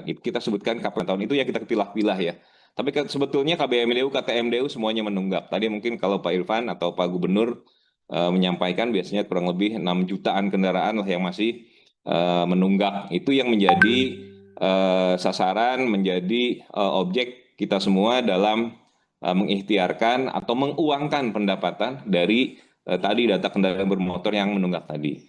kita sebutkan kapan tahun itu ya kita pilah-pilah ya. Tapi sebetulnya KBMDU, KTMDU semuanya menunggak. Tadi mungkin kalau Pak Irfan atau Pak Gubernur menyampaikan biasanya kurang lebih 6 jutaan kendaraan lah yang masih menunggak. Itu yang menjadi sasaran, menjadi objek kita semua dalam mengikhtiarkan atau menguangkan pendapatan dari tadi data kendaraan bermotor yang menunggak tadi.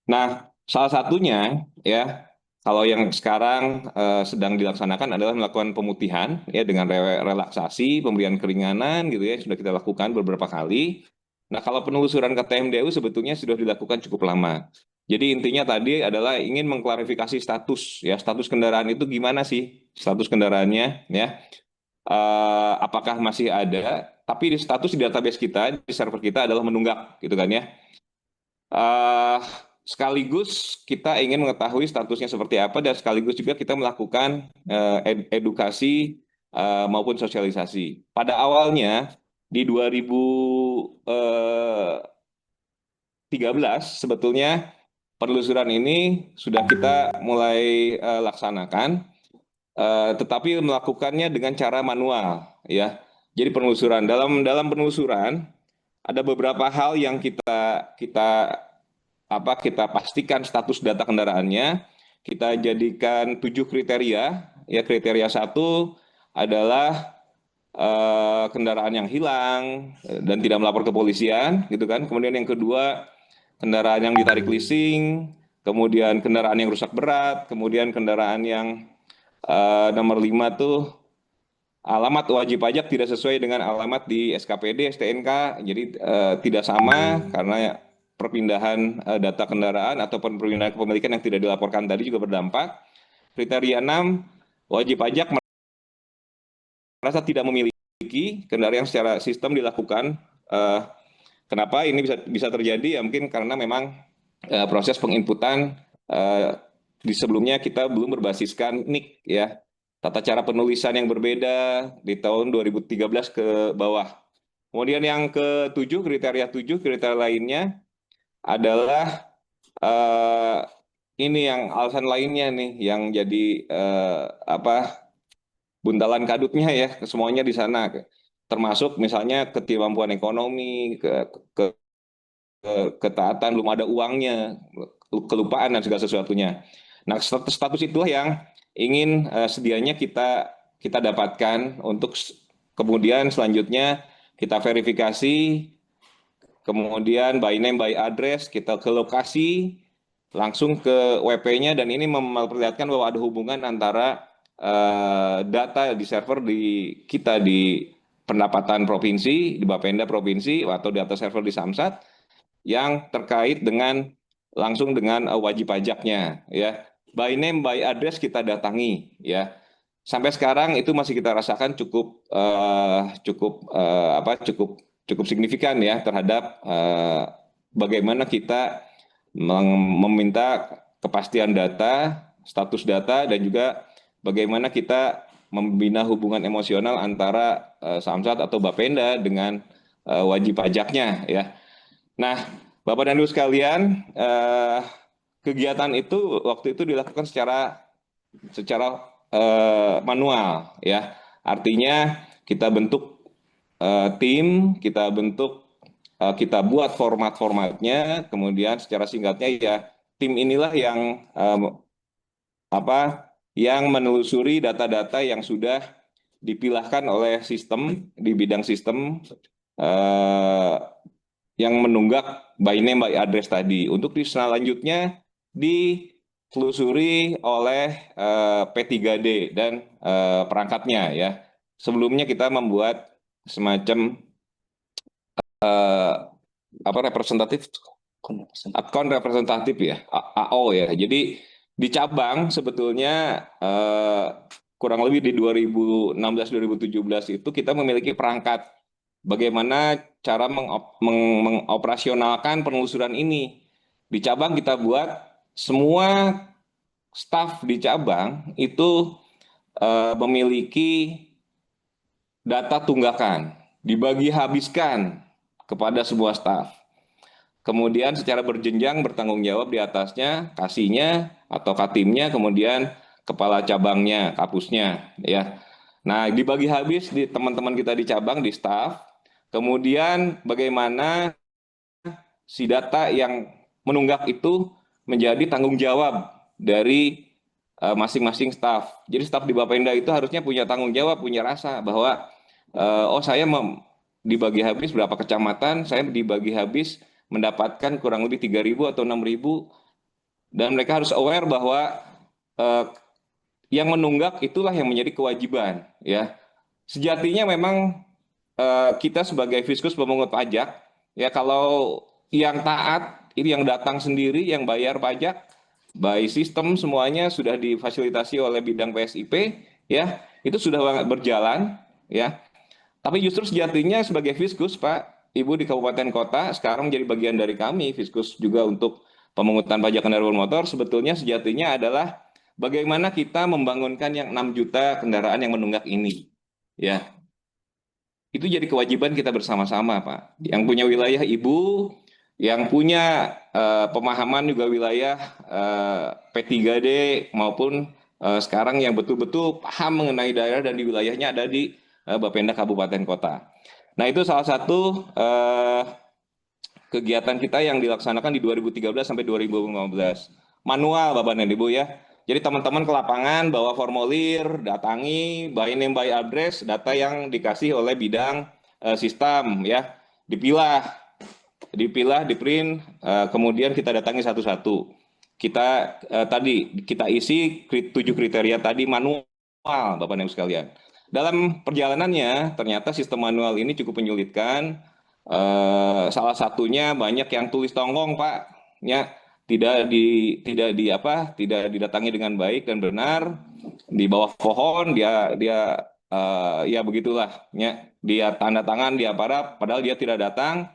Nah, salah satunya ya kalau yang sekarang sedang dilaksanakan adalah melakukan pemutihan ya dengan relaksasi, pemberian keringanan gitu ya sudah kita lakukan beberapa kali. Nah, kalau penelusuran ke TMDU sebetulnya sudah dilakukan cukup lama. Jadi intinya tadi adalah ingin mengklarifikasi status ya, status kendaraan itu gimana sih status kendaraannya ya. Apakah masih ada? Tapi di status di database kita, di server kita adalah menunggak gitu kan ya. Eh, Sekaligus kita ingin mengetahui statusnya seperti apa dan sekaligus juga kita melakukan edukasi maupun sosialisasi. Pada awalnya di 2013 sebetulnya penelusuran ini sudah kita mulai laksanakan, tetapi melakukannya dengan cara manual ya. Jadi penelusuran dalam penelusuran ada beberapa hal yang kita pastikan status data kendaraannya, kita jadikan 7 kriteria. Ya, kriteria satu adalah kendaraan yang hilang dan tidak melapor ke polisian, gitu kan. Kemudian yang kedua, kendaraan yang ditarik leasing, kemudian kendaraan yang rusak berat, kemudian kendaraan yang nomor 5 tuh alamat wajib pajak tidak sesuai dengan alamat di SKPD, STNK, jadi tidak sama karena perpindahan data kendaraan ataupun perpindahan kepemilikan yang tidak dilaporkan tadi juga berdampak. Kriteria 6, wajib pajak merasa tidak memiliki kendaraan yang secara sistem dilakukan. Kenapa ini bisa terjadi? Ya mungkin karena memang proses penginputan di sebelumnya kita belum berbasiskan NIK ya. Tata cara penulisan yang berbeda di tahun 2013 ke bawah. Kemudian yang ketujuh, kriteria lainnya adalah ini yang alasan lainnya nih yang jadi buntalan kadutnya ya, semuanya di sana. Termasuk misalnya ketidakmampuan ekonomi, ke ketaatan, belum ada uangnya, kelupaan dan segala sesuatunya. Nah, status itulah yang ingin sedianya kita dapatkan untuk kemudian selanjutnya kita verifikasi, kemudian by name by address kita ke lokasi, langsung ke WP-nya dan ini memperlihatkan bahwa ada hubungan antara data di server kita di pendapatan provinsi, di Bapenda provinsi atau data server di Samsat yang terkait dengan langsung dengan wajib pajaknya ya. By name by address kita datangi ya. Sampai sekarang itu masih kita rasakan cukup signifikan ya terhadap bagaimana kita meminta kepastian data, status data dan juga bagaimana kita membina hubungan emosional antara Samsat atau Bapenda dengan wajib pajaknya ya. Nah, Bapak dan Ibu sekalian, kegiatan itu waktu itu dilakukan secara manual, ya. Artinya kita bentuk tim, kita buat format-formatnya, kemudian secara singkatnya ya tim inilah yang menelusuri data-data yang sudah dipilahkan oleh sistem di bidang sistem yang menunggak by name by address tadi. Untuk selanjutnya ditelusuri oleh P3D dan perangkatnya ya. Sebelumnya kita membuat semacam representatif akun representatif ya, AO ya. Jadi di cabang sebetulnya kurang lebih di 2016-2017 itu kita memiliki perangkat bagaimana cara mengoperasionalkan penelusuran ini. Di cabang kita buat semua staf di cabang itu memiliki data tunggakan, dibagi habiskan kepada semua staf. Kemudian secara berjenjang bertanggung jawab di atasnya, kasihnya atau katimnya, kemudian kepala cabangnya, kapusnya, ya. Nah, dibagi habis di teman-teman kita di cabang, di staff. Kemudian bagaimana si data yang menunggak itu menjadi tanggung jawab dari masing-masing staf. Jadi staf di Bapenda itu harusnya punya tanggung jawab, punya rasa bahwa oh saya dibagi habis berapa kecamatan, saya dibagi habis mendapatkan kurang lebih 3.000 atau 6.000, dan mereka harus aware bahwa eh, yang menunggak itulah yang menjadi kewajiban, ya. Sejatinya memang kita sebagai Fiskus pemungut pajak, ya kalau yang taat itu yang datang sendiri, yang bayar pajak, by sistem semuanya sudah difasilitasi oleh bidang PSIP, ya itu sudah berjalan, ya. Tapi justru sejatinya sebagai Fiskus, Pak, Ibu di kabupaten kota sekarang menjadi bagian dari kami, Fiskus juga untuk pemungutan pajak kendaraan bermotor, sebetulnya sejatinya adalah bagaimana kita membangunkan yang 6 juta kendaraan yang menunggak ini. Ya, itu jadi kewajiban kita bersama-sama, Pak. Yang punya wilayah Ibu, yang punya pemahaman juga wilayah P3D maupun sekarang yang betul-betul paham mengenai daerah dan di wilayahnya ada di Bapenda Kabupaten Kota. Nah, itu salah satu kegiatan kita yang dilaksanakan di 2013 sampai 2015. Manual, Bapak dan Ibu, ya. Jadi teman-teman ke lapangan bawa formulir, datangi, by name by address, data yang dikasih oleh bidang sistem, ya. Dipilah, di print, kemudian kita datangi satu-satu. Kita tadi kita isi 7 kriteria tadi manual, Bapak dan Ibu sekalian. Dalam perjalanannya ternyata sistem manual ini cukup menyulitkan. Salah satunya banyak yang tulis tonggong, Pak, ya, tidak didatangi dengan baik dan benar, di bawah pohon dia ya begitulah, ya, dia tanda tangan dia padahal dia tidak datang.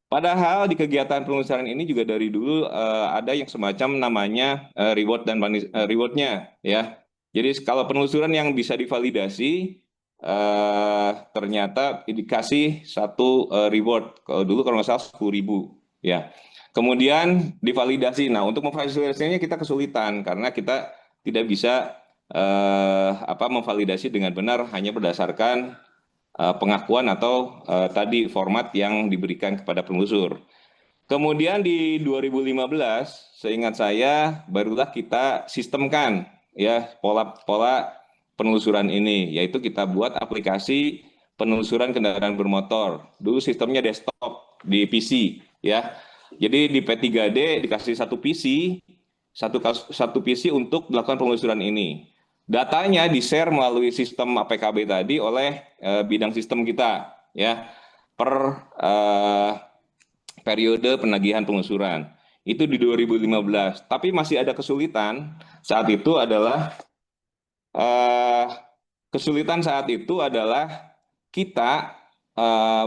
Padahal di kegiatan penelusuran ini juga dari dulu ada yang semacam namanya reward dan rewardnya, ya. Jadi kalau penelusuran yang bisa divalidasi ternyata dikasih satu reward. Kalau dulu kalau nggak salah 10.000, ya. Kemudian divalidasi. Nah, untuk memvalidasinya kita kesulitan karena kita tidak bisa memvalidasi dengan benar hanya berdasarkan pengakuan atau tadi format yang diberikan kepada penelusur. Kemudian di 2015, seingat saya, barulah kita sistemkan, ya, pola penelusuran ini, yaitu kita buat aplikasi penelusuran kendaraan bermotor. Dulu sistemnya desktop di PC, ya. Jadi di P3D dikasih satu PC, satu PC untuk melakukan penelusuran ini. Datanya di-share melalui sistem APKB tadi oleh bidang sistem kita, ya, per periode penagihan penelusuran. Itu di 2015. Tapi masih ada kesulitan saat itu adalah eh, kita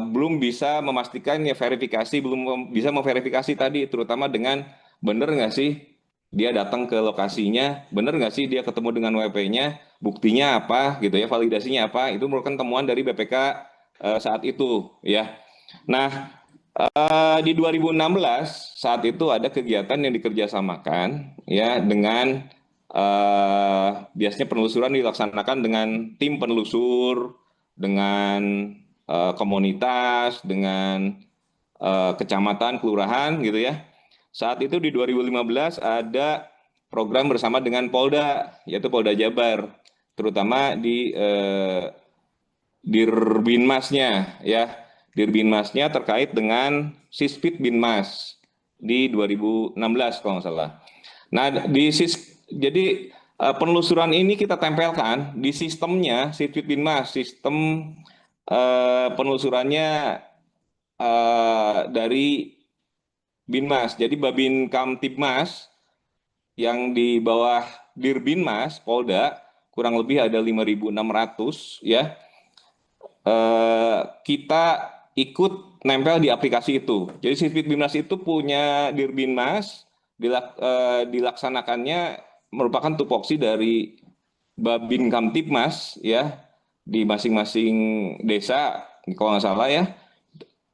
belum bisa memastikan ya verifikasi, belum bisa memverifikasi tadi, terutama dengan benar nggak sih dia datang ke lokasinya, benar nggak sih dia ketemu dengan WP-nya, buktinya apa gitu ya, validasinya apa, itu merupakan temuan dari BPK saat itu, ya. Nah, di 2016 saat itu ada kegiatan yang dikerjasamakan, ya, dengan biasanya penelusuran dilaksanakan dengan tim penelusur, dengan komunitas, dengan kecamatan, kelurahan gitu ya. Saat itu di 2015 ada program bersama dengan Polda, yaitu Polda Jabar, terutama di Dirbinmasnya, ya. Dirbinmasnya terkait dengan Sispit Binmas di 2016 kalau nggak salah. Nah, jadi penelusuran ini kita tempelkan di sistemnya Sispit Binmas, sistem penelusurannya dari Binmas. Jadi Babin Kamtibmas yang di bawah Dirbinmas Polda kurang lebih ada 5.600, ya. Kita ikut nempel di aplikasi itu. Jadi Sisbit Bimnas itu punya Dirbinmas, dilaksanakannya merupakan tupoksi dari Babin Kamtibmas, ya, di masing-masing desa kalau nggak salah, ya.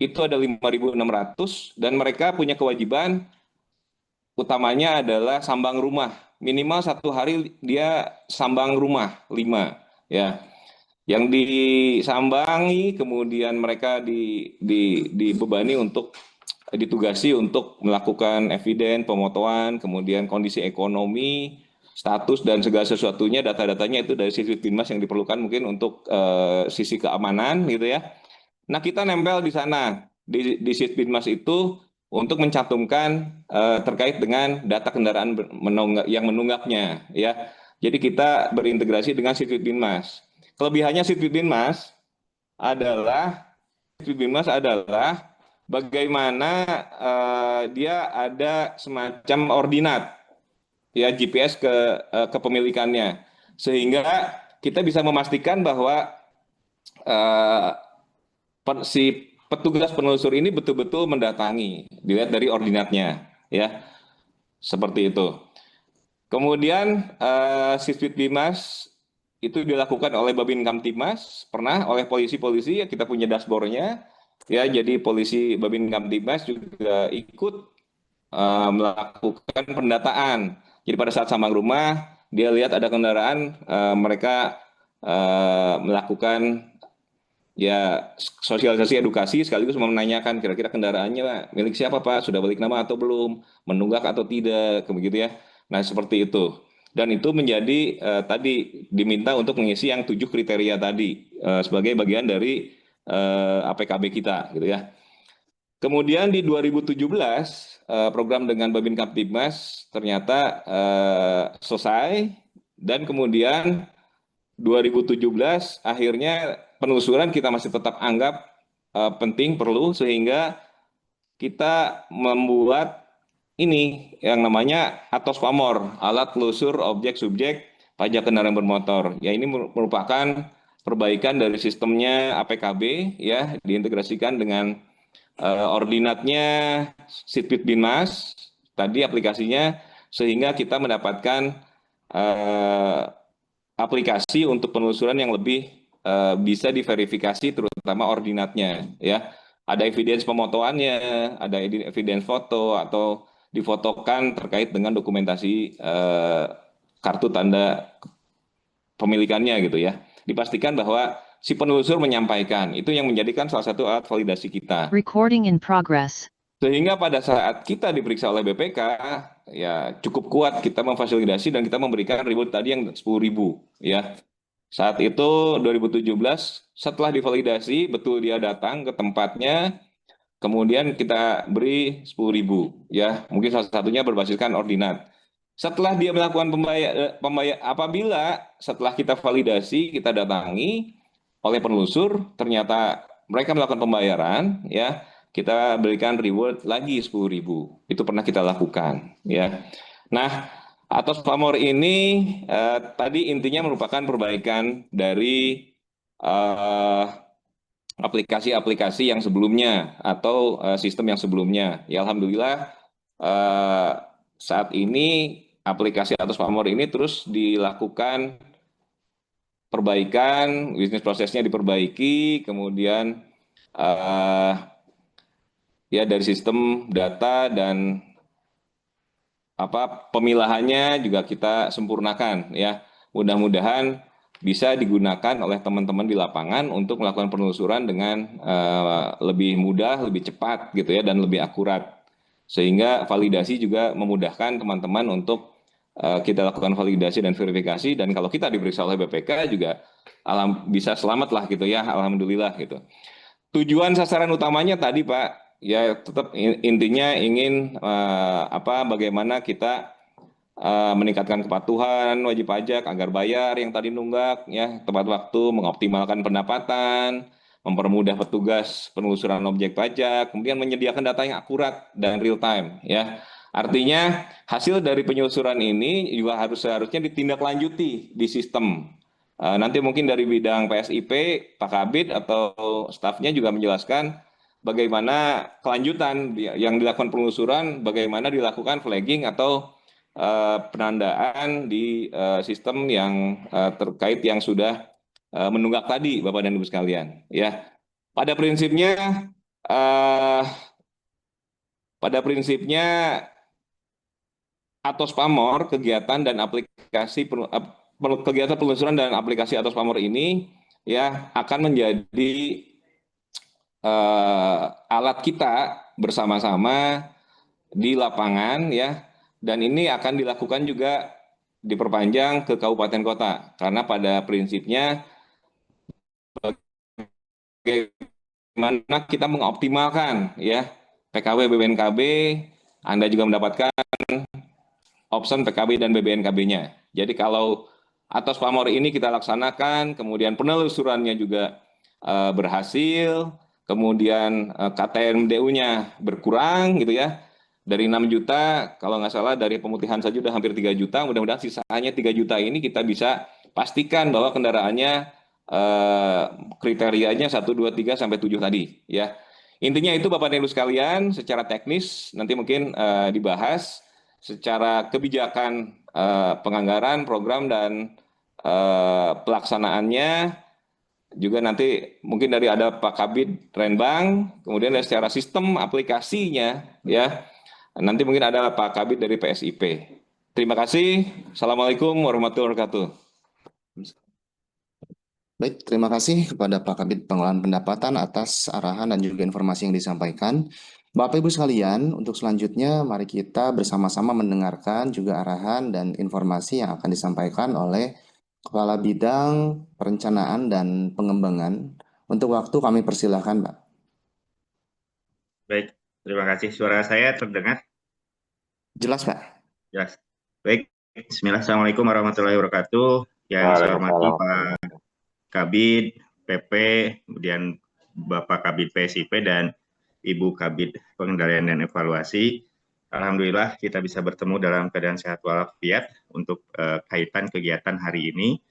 Itu ada 5.600 dan mereka punya kewajiban utamanya adalah sambang rumah. Minimal 1 hari dia sambang rumah 5, ya. Yang disambangi kemudian mereka dibebani untuk ditugasi untuk melakukan eviden, pemotoan, kemudian kondisi ekonomi, status dan segala sesuatunya, data-datanya itu dari sisi Binmas yang diperlukan mungkin untuk sisi keamanan gitu ya. Nah, kita nempel di sana di Sitbinmas itu untuk mencantumkan terkait dengan data kendaraan yang menunggaknya ya. Jadi kita berintegrasi dengan Sitbinmas. Kelebihannya Sitbinmas adalah bagaimana dia ada semacam ordinat ya GPS kepemilikannya, sehingga kita bisa memastikan bahwa eh, si petugas penelusur ini betul-betul mendatangi, dilihat dari ordinatnya, ya, seperti itu. Kemudian Siswit Bimas itu dilakukan oleh Babin Kamtibmas, pernah oleh polisi-polisi, ya, kita punya dashboardnya, ya, jadi polisi Babin Kamtibmas juga ikut melakukan pendataan. Jadi pada saat sambang rumah, dia lihat ada kendaraan, mereka melakukan ya sosialisasi edukasi sekaligus menanyakan kira-kira kendaraannya milik siapa Pak, sudah balik nama atau belum, menunggak atau tidak, begitu ya. Nah, seperti itu. Dan itu menjadi tadi diminta untuk mengisi yang 7 kriteria tadi sebagai bagian dari APKB kita, gitu ya. Kemudian di 2017 program dengan Babin Kamtibmas ternyata selesai, dan kemudian 2017 akhirnya penelusuran kita masih tetap anggap penting, perlu, sehingga kita membuat ini yang namanya Atos Pamor, alat telusur objek subjek pajak kendaraan bermotor. Ya, ini merupakan perbaikan dari sistemnya APKB, ya, diintegrasikan dengan ordinatnya Sitbit Binmas tadi aplikasinya, sehingga kita mendapatkan eh, aplikasi untuk penelusuran yang lebih bisa diverifikasi, terutama ordinatnya, ya. Ada evidence pemotoannya, ada evidence foto atau difotokan terkait dengan dokumentasi kartu tanda pemilikannya, gitu ya. Dipastikan bahwa si penelusur menyampaikan, itu yang menjadikan salah satu alat validasi kita. Recording in progress. Sehingga pada saat kita diperiksa oleh BPK, ya cukup kuat kita memfasilitasi dan kita memberikan reward tadi yang 10.000, ya. Saat itu 2017 setelah divalidasi betul dia datang ke tempatnya, kemudian kita beri 10.000, ya. Mungkin salah satunya berbasiskan ordinat. Setelah dia melakukan apabila setelah kita validasi, kita datangi oleh penelusur, ternyata mereka melakukan pembayaran, ya, kita berikan reward lagi 10.000. Itu pernah kita lakukan, ya. Nah, Atos Pamor ini tadi intinya merupakan perbaikan dari eh, aplikasi-aplikasi yang sebelumnya atau sistem yang sebelumnya. Ya, alhamdulillah eh, saat ini aplikasi Atos Pamor ini terus dilakukan perbaikan, bisnis prosesnya diperbaiki, kemudian eh, ya dari sistem data dan pemilahannya juga kita sempurnakan, ya. Mudah-mudahan bisa digunakan oleh teman-teman di lapangan untuk melakukan penelusuran dengan lebih mudah, lebih cepat, gitu ya, dan lebih akurat. Sehingga validasi juga memudahkan teman-teman untuk kita lakukan validasi dan verifikasi, dan kalau kita diperiksa oleh BPK juga bisa selamat lah, gitu ya, alhamdulillah, gitu. Tujuan sasaran utamanya tadi Pak, ya tetap intinya ingin bagaimana kita meningkatkan kepatuhan wajib pajak agar bayar yang tadi nunggak, ya, tepat waktu, mengoptimalkan pendapatan, mempermudah petugas penelusuran objek pajak, kemudian menyediakan data yang akurat dan real time, ya. Artinya hasil dari penyusuran ini juga seharusnya ditindaklanjuti di sistem. Nanti mungkin dari bidang PSIP, Pak Kabid atau stafnya juga menjelaskan bagaimana kelanjutan yang dilakukan penelusuran, bagaimana dilakukan flagging atau penandaan di sistem yang terkait yang sudah menunggak tadi, Bapak dan Ibu sekalian. Ya, pada prinsipnya, eh, pada prinsipnya Atos Pamor, kegiatan dan aplikasi kegiatan penelusuran dan aplikasi Atos Pamor ini ya akan menjadi alat kita bersama-sama di lapangan ya, dan ini akan dilakukan juga diperpanjang ke kabupaten kota karena pada prinsipnya bagaimana kita mengoptimalkan ya PKW BBNKB, Anda juga mendapatkan option PKB dan BBNKB-nya. Jadi kalau atas pamor ini kita laksanakan, kemudian penelusurannya juga berhasil, kemudian KTMDU-nya berkurang gitu ya. Dari 6 juta, kalau nggak salah dari pemutihan saja sudah hampir 3 juta, mudah-mudahan sisanya 3 juta ini kita bisa pastikan bahwa kendaraannya kriterianya 1, 2, 3, sampai 7 tadi ya. Intinya itu Bapak dan Ibu sekalian, secara teknis nanti mungkin dibahas secara kebijakan penganggaran program dan pelaksanaannya juga nanti mungkin dari ada Pak Kabid Renbang, kemudian dari secara sistem aplikasinya ya. Nanti mungkin ada Pak Kabid dari PSIP. Terima kasih. Assalamualaikum warahmatullahi wabarakatuh. Baik, terima kasih kepada Pak Kabid Pengelolaan Pendapatan atas arahan dan juga informasi yang disampaikan. Bapak Ibu sekalian, untuk selanjutnya mari kita bersama-sama mendengarkan juga arahan dan informasi yang akan disampaikan oleh Kepala Bidang Perencanaan dan Pengembangan. Untuk waktu kami persilahkan, Pak. Baik, terima kasih. Suara saya terdengar? Jelas, Pak? Jelas. Baik, Bismillah. Assalamualaikum warahmatullahi wabarakatuh. Yang saya hormati Pak Kabid, PP, kemudian Bapak Kabid PSIP, dan Ibu Kabid Pengendalian dan Evaluasi. Alhamdulillah kita bisa bertemu dalam keadaan sehat walafiat untuk kaitan kegiatan hari ini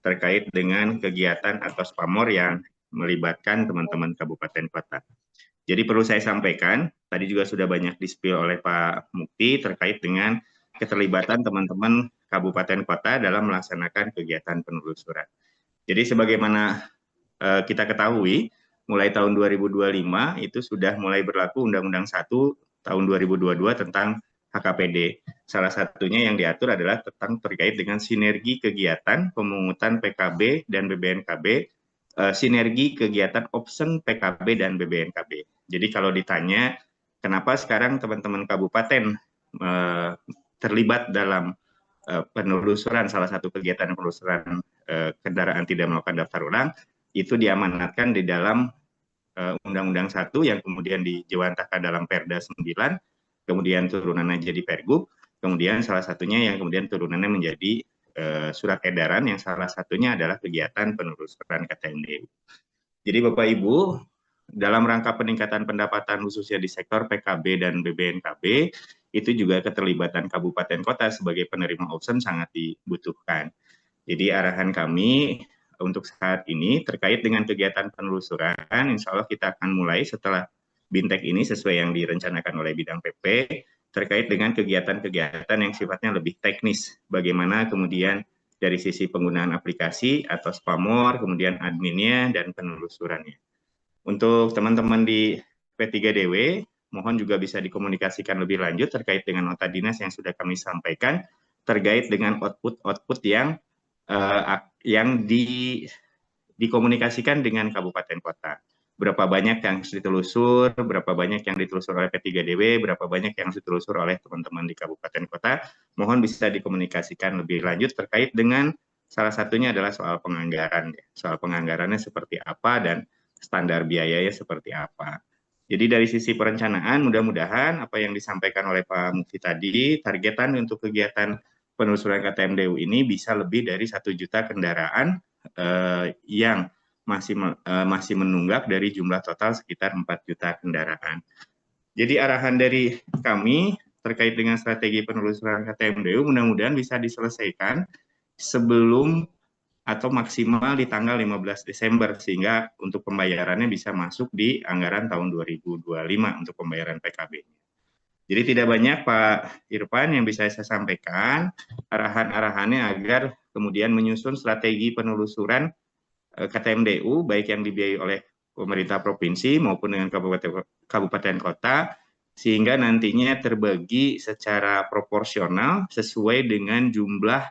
terkait dengan kegiatan Atos Pamor yang melibatkan teman-teman kabupaten kota. Jadi perlu saya sampaikan, tadi juga sudah banyak di-spill oleh Pak Mukti terkait dengan keterlibatan teman-teman kabupaten kota dalam melaksanakan kegiatan penelusuran. Jadi sebagaimana kita ketahui, mulai tahun 2025 itu sudah mulai berlaku Undang-Undang 1 tahun 2022 tentang HKPD. Salah satunya yang diatur adalah tentang terkait dengan sinergi kegiatan pemungutan PKB dan BBNKB, sinergi kegiatan option PKB dan BBNKB. Jadi kalau ditanya kenapa sekarang teman-teman kabupaten terlibat dalam penelusuran, salah satu kegiatan penelusuran kendaraan tidak melakukan daftar ulang, itu diamanatkan di dalam Undang-Undang 1 yang kemudian dijewantahkan dalam Perda 9, kemudian turunannya jadi Pergub, kemudian salah satunya yang kemudian turunannya menjadi surat edaran yang salah satunya adalah kegiatan penelusuran KTMDU. Jadi Bapak Ibu, dalam rangka peningkatan pendapatan khususnya di sektor PKB dan BBNKB, itu juga keterlibatan kabupaten kota sebagai penerima option sangat dibutuhkan. Jadi arahan kami untuk saat ini terkait dengan kegiatan penelusuran, insya Allah kita akan mulai setelah Bintek ini sesuai yang direncanakan oleh bidang PP, terkait dengan kegiatan-kegiatan yang sifatnya lebih teknis, bagaimana kemudian dari sisi penggunaan aplikasi atau Spamor, kemudian adminnya, dan penelusurannya. Untuk teman-teman di P3DW, mohon juga bisa dikomunikasikan lebih lanjut terkait dengan nota dinas yang sudah kami sampaikan, terkait dengan output yang dikomunikasikan dengan kabupaten kota. Berapa banyak yang ditelusur, berapa banyak yang ditelusur oleh P3DW, berapa banyak yang ditelusur oleh teman-teman di kabupaten kota, mohon bisa dikomunikasikan lebih lanjut terkait dengan salah satunya adalah soal penganggaran. Soal penganggarannya seperti apa dan standar biayanya seperti apa. Jadi dari sisi perencanaan, mudah-mudahan apa yang disampaikan oleh Pak Mufti tadi, targetan untuk kegiatan penelusuran KTMDU ini bisa lebih dari 1 juta kendaraan yang masih menunggak dari jumlah total sekitar 4 juta kendaraan. Jadi arahan dari kami terkait dengan strategi penelusuran KTMDU mudah-mudahan bisa diselesaikan sebelum atau maksimal di tanggal 15 Desember sehingga untuk pembayarannya bisa masuk di anggaran tahun 2025 untuk pembayaran PKB. Jadi tidak banyak Pak Irfan yang bisa saya sampaikan arahan-arahannya agar kemudian menyusun strategi penelusuran KTMDU baik yang dibiayai oleh pemerintah provinsi maupun dengan kabupaten kota sehingga nantinya terbagi secara proporsional sesuai dengan jumlah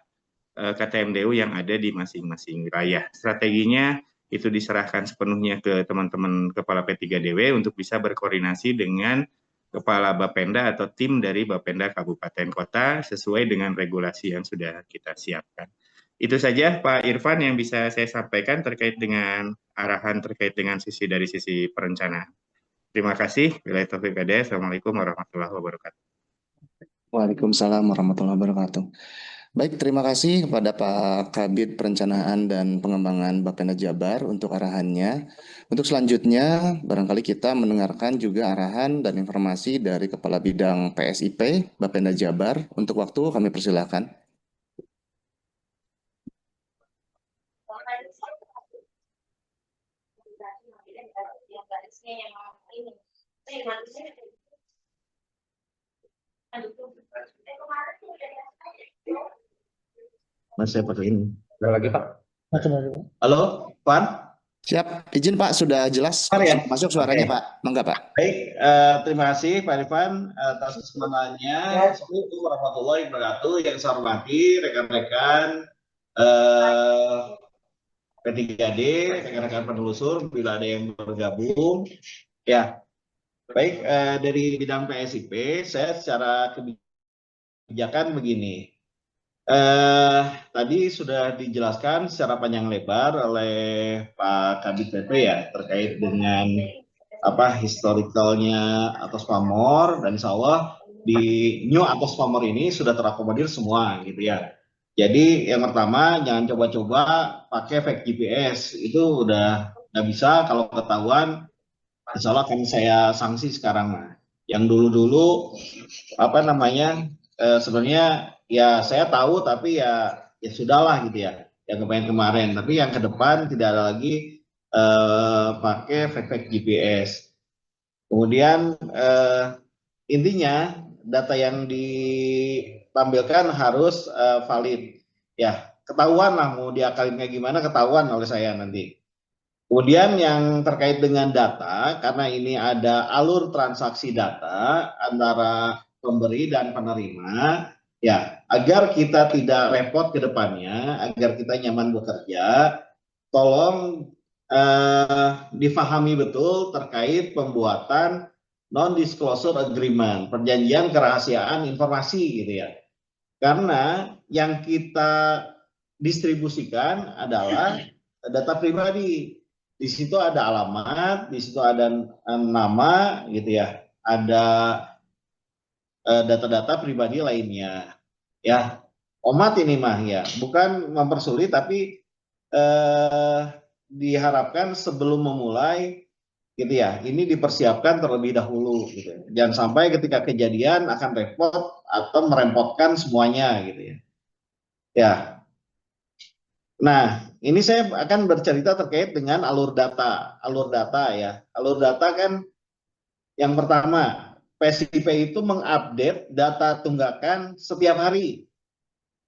KTMDU yang ada di masing-masing wilayah. Strateginya itu diserahkan sepenuhnya ke teman-teman kepala P3DW untuk bisa berkoordinasi dengan kepala Bapenda atau tim dari Bapenda Kabupaten Kota sesuai dengan regulasi yang sudah kita siapkan. Itu saja Pak Irfan yang bisa saya sampaikan terkait dengan arahan terkait dengan dari sisi perencanaan. Terima kasih. Billahi taufiq hidayah. Assalamualaikum warahmatullahi wabarakatuh. Waalaikumsalam warahmatullahi wabarakatuh. Baik, terima kasih kepada Pak Kabid Perencanaan dan Pengembangan Bapenda Jabar untuk arahannya. Untuk selanjutnya, barangkali kita mendengarkan juga arahan dan informasi dari Kepala Bidang PSIP Bapenda Jabar. Untuk waktu kami persilahkan. Mas, saya pakai ini. Ada lagi Pak? Halo, Pan? Siap, izin Pak, sudah jelas Ya? masuk suaranya Oke. Pak. Mangga Pak. Baik, terima kasih Pak Irfan atas kesempatannya. Assalamualaikum warahmatullahi wabarakatuh. Yang saya hormati rekan-rekan P3D, rekan-rekan penelusur, bila ada yang bergabung. Ya, baik, dari bidang PSIP, saya secara kebijakan begini. Tadi sudah dijelaskan secara panjang lebar oleh Pak Kabid PP ya terkait dengan historikalnya Atos Pamor, dan insya Allah di New Atos Pamor ini sudah terakomodir semua gitu ya. Jadi yang pertama jangan coba-coba pakai fake GPS, itu udah nggak bisa. Kalau ketahuan insya Allah akan saya sanksi sekarang. Yang dulu-dulu sebenarnya ya saya tahu, tapi ya sudahlah gitu ya, yang kemarin, tapi yang ke depan tidak ada lagi pakai fake GPS. Kemudian intinya data yang ditampilkan harus valid ya, ketahuan lah mau diakalin kayak gimana, ketahuan oleh saya nanti. Kemudian yang terkait dengan data, karena ini ada alur transaksi data antara pemberi dan penerima, ya agar kita tidak repot ke depannya, agar kita nyaman bekerja, tolong difahami betul terkait pembuatan non-disclosure agreement, perjanjian kerahasiaan informasi gitu ya. Karena yang kita distribusikan adalah data pribadi. Di situ ada alamat, di situ ada nama gitu ya, ada data-data pribadi lainnya. Ya, omat ini mah ya, bukan mempersulit, tapi diharapkan sebelum memulai gitu ya, ini dipersiapkan terlebih dahulu gitu. Jangan sampai ketika kejadian akan repot atau merepotkan semuanya gitu ya. Ya. Nah, ini saya akan bercerita terkait dengan alur data. Alur data ya. Alur data kan yang pertama, PSIP itu mengupdate data tunggakan setiap hari.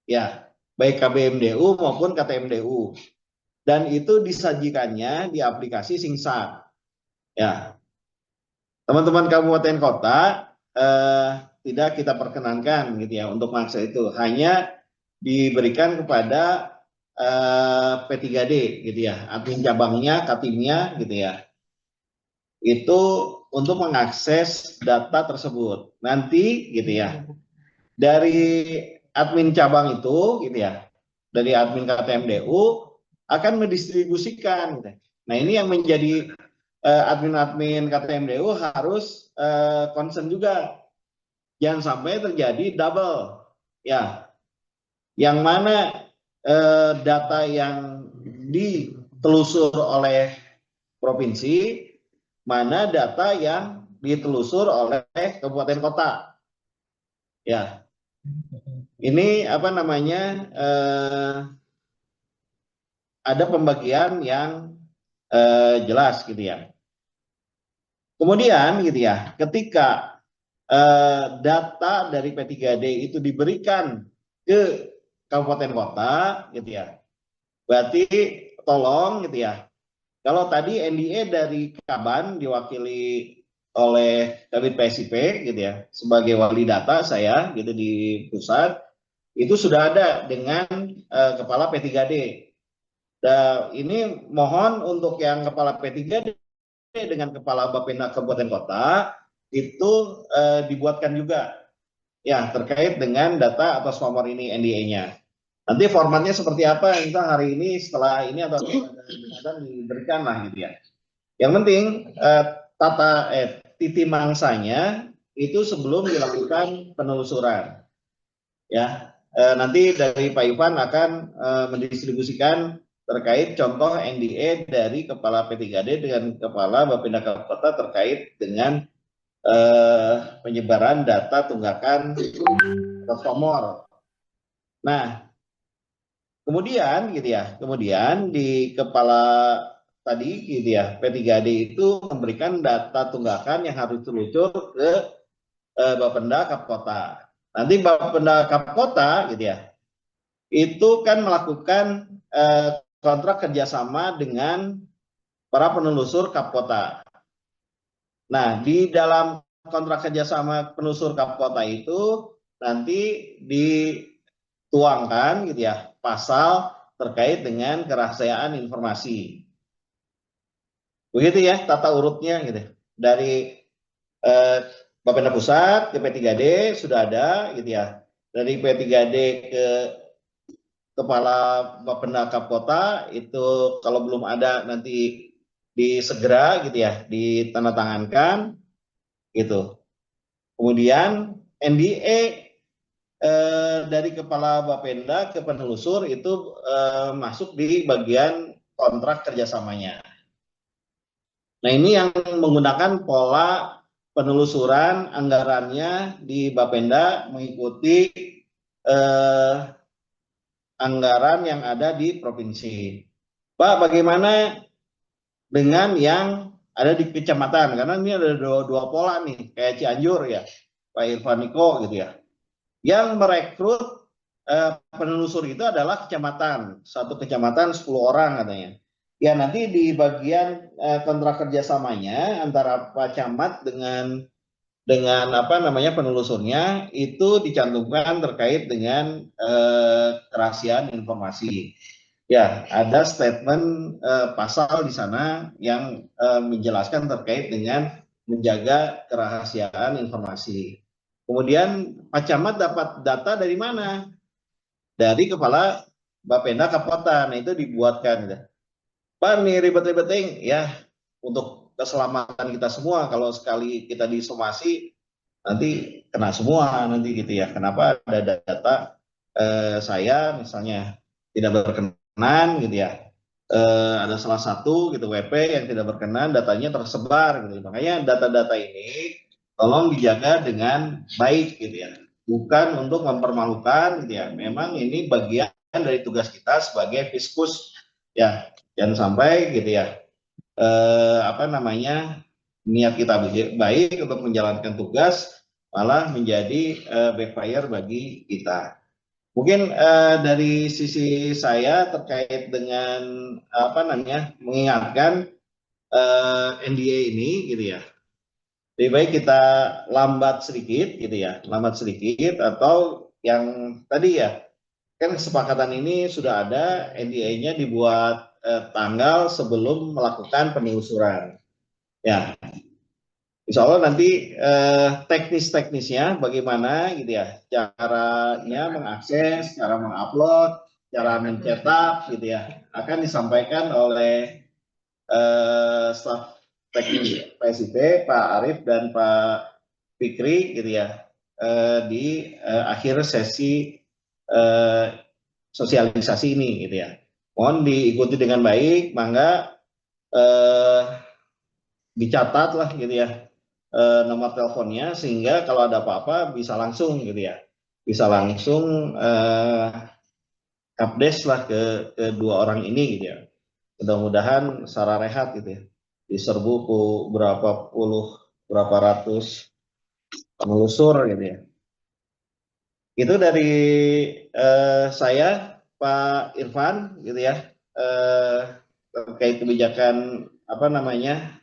Ya, baik KBMDU maupun KTMDU. Dan itu disajikannya di aplikasi Singsat. Ya. Teman-teman kabupaten kota tidak kita perkenankan gitu ya untuk mengakses itu. Hanya diberikan kepada P3D gitu ya, admin cabangnya, katimnya gitu ya. Itu untuk mengakses data tersebut. Nanti gitu ya, dari admin cabang itu gitu ya, dari admin KTMDU akan mendistribusikan gitu. Nah, ini yang menjadi admin-admin KTMDU harus concern juga. Jangan sampai terjadi double ya. Yang mana data yang ditelusur oleh provinsi, mana data yang ditelusur oleh kabupaten kota. Ya, ini ada pembagian yang jelas gitu ya. Kemudian gitu ya, ketika data dari P3D itu diberikan ke kabupaten kota gitu ya, berarti tolong gitu ya, kalau tadi NDA dari Kaban diwakili oleh Kabid PSIP gitu ya, sebagai wali data saya gitu di pusat, itu sudah ada dengan kepala P3D. Dan ini mohon untuk yang kepala P3D dengan kepala Bapenda Kabupaten Kota itu dibuatkan juga ya terkait dengan data atas nomor ini NDA-nya. Nanti formatnya seperti apa, entah hari ini setelah ini atau akan diberikan lah gitu ya. Yang penting titi mangsanya itu sebelum dilakukan penelusuran. Ya, nanti dari Pak Ivan akan mendistribusikan terkait contoh NDA dari Kepala P3D dengan Kepala Bapenda Kota terkait dengan penyebaran data tunggakan atas nomor. Nah, kemudian gitu ya, kemudian di Kepala tadi gitu ya, P3D itu memberikan data tunggakan yang harus terucur ke Bapenda Kapkota. Nanti Bapenda Kapkota gitu ya, itu kan melakukan kontrak kerjasama dengan para penelusur Kapkota. Nah, di dalam kontrak kerjasama penelusur Kapkota itu nanti dituangkan gitu ya pasal terkait dengan kerahasiaan informasi. Begitu ya tata urutnya gitu. Dari Bapenda Pusat ke P3D sudah ada gitu ya. Dari P3D ke Kepala Bapenda Kapkota itu kalau belum ada nanti disegera gitu ya, ditandatangankan gitu. Kemudian NDA dari Kepala Bapenda ke penelusur itu masuk di bagian kontrak kerjasamanya. Nah ini yang menggunakan pola penelusuran anggarannya di Bapenda mengikuti anggaran yang ada di provinsi. Pak, bagaimana dengan yang ada di kecamatan? Karena ini ada dua pola nih, kayak Cianjur ya, Pak Irfan Niko gitu ya. Yang merekrut penelusur itu adalah kecamatan, satu kecamatan 10 orang katanya. Ya nanti di bagian kontrak kerjasamanya antara Pak Camat dengan apa namanya penelusurnya itu dicantumkan terkait dengan kerahasiaan informasi. Ya, ada statement pasal di sana yang menjelaskan terkait dengan menjaga kerahasiaan informasi. Kemudian Pak Camat dapat data dari mana? Dari Kepala Bapenda Kapkota. Nah, itu dibuatkan. Pak, nih ribet-ribeting ya untuk keselamatan kita semua. Kalau sekali kita disomasi nanti kena semua nanti gitu ya. Kenapa ada data saya misalnya tidak berkenan gitu ya. Ada salah satu gitu WP yang tidak berkenan, datanya tersebar gitu. Makanya data-data ini tolong dijaga dengan baik gitu ya. Bukan untuk mempermalukan gitu ya. Memang ini bagian dari tugas kita sebagai fiskus ya. Jangan sampai gitu ya. Apa namanya niat kita baik untuk menjalankan tugas malah menjadi backfire bagi kita. Mungkin dari sisi saya terkait dengan apa namanya mengingatkan NDA ini gitu ya. Lebih baik kita lambat sedikit gitu ya, lambat sedikit atau yang tadi ya kan kesepakatan ini sudah ada NDA-nya dibuat tanggal sebelum melakukan penelusuran. Ya, Insya Allah nanti teknis-teknisnya bagaimana gitu ya, caranya mengakses, cara mengupload, cara mencetak gitu ya, akan disampaikan oleh staf teknis PSIP, Pak Arief dan Pak Fikri gitu ya, di akhir sesi sosialisasi ini gitu ya. Mohon diikuti dengan baik, mangga dicatat lah gitu ya nomor teleponnya sehingga kalau ada apa-apa bisa langsung gitu ya, bisa langsung update lah ke kedua orang ini gitu ya. Mudah-mudahan secara rehat gitu ya, diserbu berapa ratus penelusur gitu ya. Itu dari saya Pak Irfan gitu ya, terkait kebijakan apa namanya